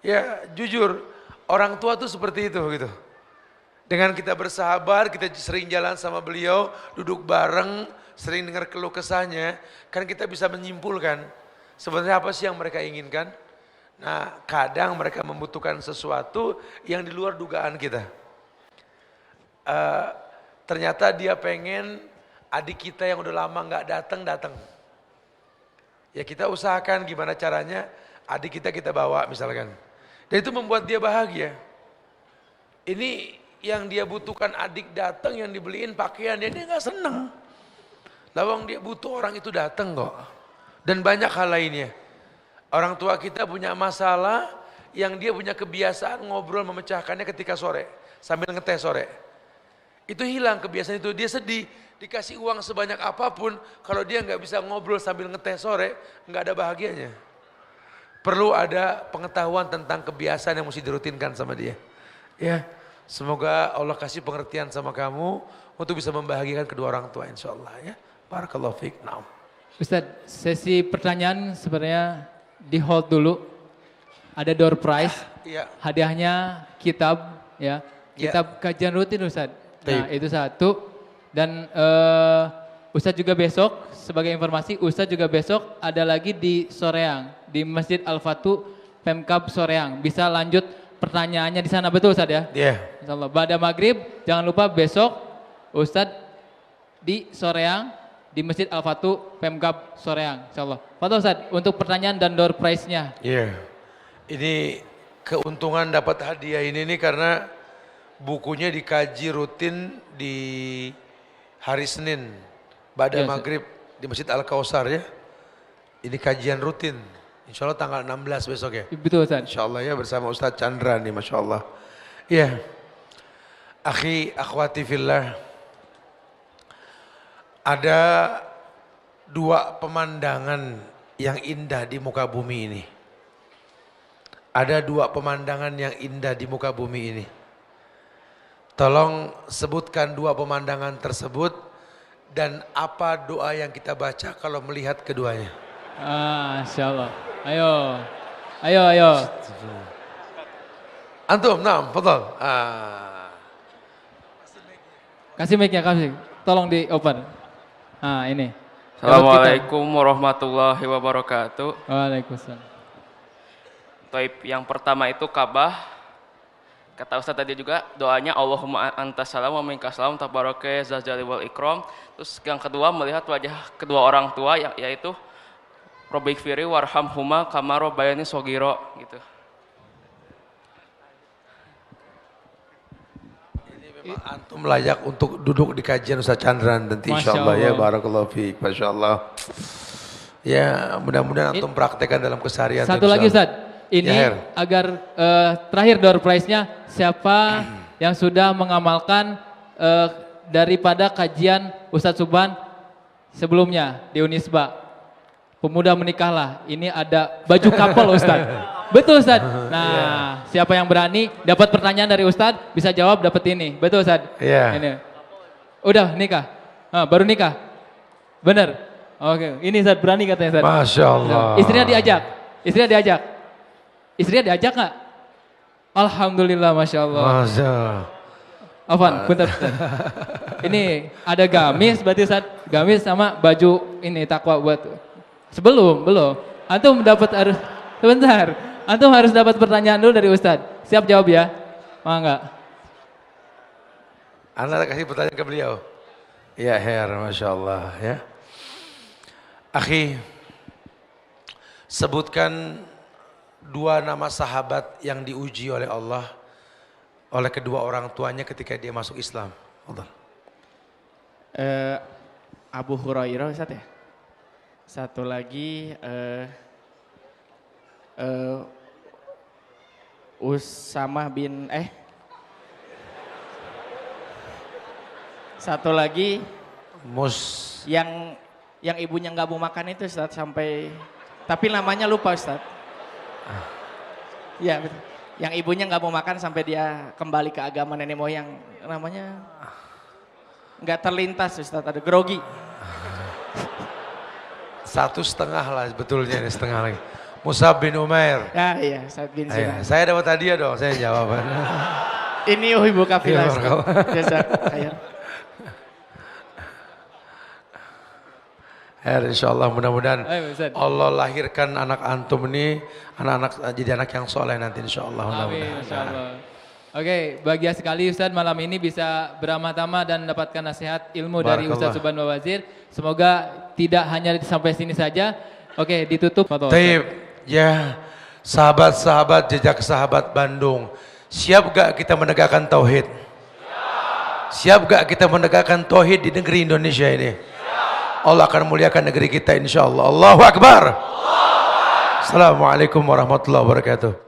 Ya jujur, orang tua tuh seperti itu gitu. Dengan kita bersahabat, kita sering jalan sama beliau, duduk bareng, sering dengar keluh kesahnya, kan kita bisa menyimpulkan sebenarnya apa sih yang mereka inginkan. Nah kadang mereka membutuhkan sesuatu yang di luar dugaan kita. Ternyata dia pengen adik kita yang udah lama nggak datang. Ya kita usahakan gimana caranya adik kita bawa misalkan. Dan itu membuat dia bahagia. Ini yang dia butuhkan adik datang yang dibeliin pakaian dia nggak seneng. Lawang dia butuh orang itu datang kok. Dan banyak hal lainnya. Orang tua kita punya masalah yang dia punya kebiasaan ngobrol memecahkannya ketika sore. Sambil ngeteh sore. Itu hilang kebiasaan itu, dia sedih. Dikasih uang sebanyak apapun, kalau dia nggak bisa ngobrol sambil ngeteh sore, nggak ada bahagianya. Perlu ada pengetahuan tentang kebiasaan yang mesti dirutinkan sama dia. Ya, semoga Allah kasih pengertian sama kamu untuk bisa membahagiakan kedua orang tua insyaallah ya. Barakallahu fiik. Naam. Ustadz, sesi pertanyaan sebenarnya di hold dulu. Ada door prize, Iya. hadiahnya kitab ya, kitab kajian rutin Ustadz. Nah itu satu. Dan Ustadz juga besok, sebagai informasi, Ustadz juga besok ada lagi di Soreang, di Masjid Al-Fatu Pemkab Soreang. Bisa lanjut pertanyaannya di sana, betul Ustadz ya? Iya. Insyaallah. Pada maghrib, jangan lupa besok Ustadz di Soreang, di Masjid Al-Fatu Pemkab Soreang. Insyaallah. Fadhol Ustadz, untuk pertanyaan dan door prize-nya. Iya. Ini keuntungan dapat hadiah ini nih karena bukunya dikaji rutin di hari Senin, pada maghrib di Masjid Al-Kausar ya. Ini kajian rutin, insya Allah tanggal 16 besok ya. Betul Ustaz. Insya Allah ya bersama Ustadz Chandra nih Masya Allah. Iya, akhi, akhwati fillah. Ada dua pemandangan yang indah di muka bumi ini. Ada dua pemandangan yang indah di muka bumi ini. Tolong sebutkan dua pemandangan tersebut dan apa doa yang kita baca kalau melihat keduanya. Insyaallah. Ayo. Antum, naam, fadhal. Kasih mic-nya, kasih. Tolong di open. Ini. Assalamualaikum warahmatullahi wabarakatuh. Waalaikumsalam. Taib, yang pertama itu Ka'bah. Kata Ustaz tadi juga doanya Allahumma antas salam wa minkas salam tabaraka zal jalali wal ikram. Terus yang kedua melihat wajah kedua orang tua yaitu Robbighfirli warhamhuma kama rabbayani shogiro gitu. Memang antum layak untuk duduk di kajian Ustaz Chandran nanti insyaallah ya, barakallahu fiik, masyaallah. Ya, mudah-mudahan antum praktekkan dalam keseharian. Satu lagi Ustaz, ini agar terakhir door prize-nya siapa yang sudah mengamalkan daripada kajian Ustadz Subhan sebelumnya di Unisba. Pemuda menikahlah, ini ada baju kapal Ustadz. Betul Ustadz. Nah, siapa yang berani dapat pertanyaan dari Ustadz bisa jawab dapat ini. Betul Ustadz. Iya. Ini. Udah nikah. Baru nikah. Bener. Oke, ini Ustadz berani katanya Ustadz. Masya Allah. Istrinya diajak. Istrinya diajak nggak? Alhamdulillah, Masya Allah. Masya Allah. Afwan, bentar. Ini ada gamis berarti Ustadz. Gamis sama baju ini takwa buat. Belum. Antum dapat harus, sebentar. Antum harus dapat pertanyaan dulu dari Ustadz. Siap jawab ya? Mau nggak? Anda kasih pertanyaan ke beliau. Ya Her, Masya Allah ya. Akhi, sebutkan dua nama sahabat yang diuji oleh Allah oleh kedua orang tuanya ketika dia masuk Islam. Abu Hurairah Ustaz ya. Satu lagi Usamah bin satu lagi yang ibunya nggak mau makan itu Ustaz sampai tapi namanya lupa Ustaz. Iya betul. Yang ibunya nggak mau makan sampai dia kembali ke agama nenek moyang, namanya nggak terlintas Ustaz, ada grogi. 1,5 lah sebetulnya, ini setengah lagi. Mus'ab bin Umair. Ya iya, Sa'ad bin Sinan. Saya dapat hadiah dong, saya jawab. Ini ibu kafilah. Jazak khair. Insyaallah mudah-mudahan Allah lahirkan anak antum ini anak-anak jadi anak yang soleh nanti insyaallah. Amin insyaallah. Oke, bahagia sekali Ustadz malam ini bisa beramah-tamah dan mendapatkan nasihat ilmu dari Ustadz Subhan Bawazir. Semoga tidak hanya sampai sini saja. Oke, ditutup. Taib, ya sahabat-sahabat jejak sahabat Bandung, siap gak kita menegakkan tauhid? Siap gak kita menegakkan tauhid di negeri Indonesia ini? Allah akan muliakan negeri kita insyaallah. Allahu Akbar. Assalamualaikum warahmatullahi wabarakatuh.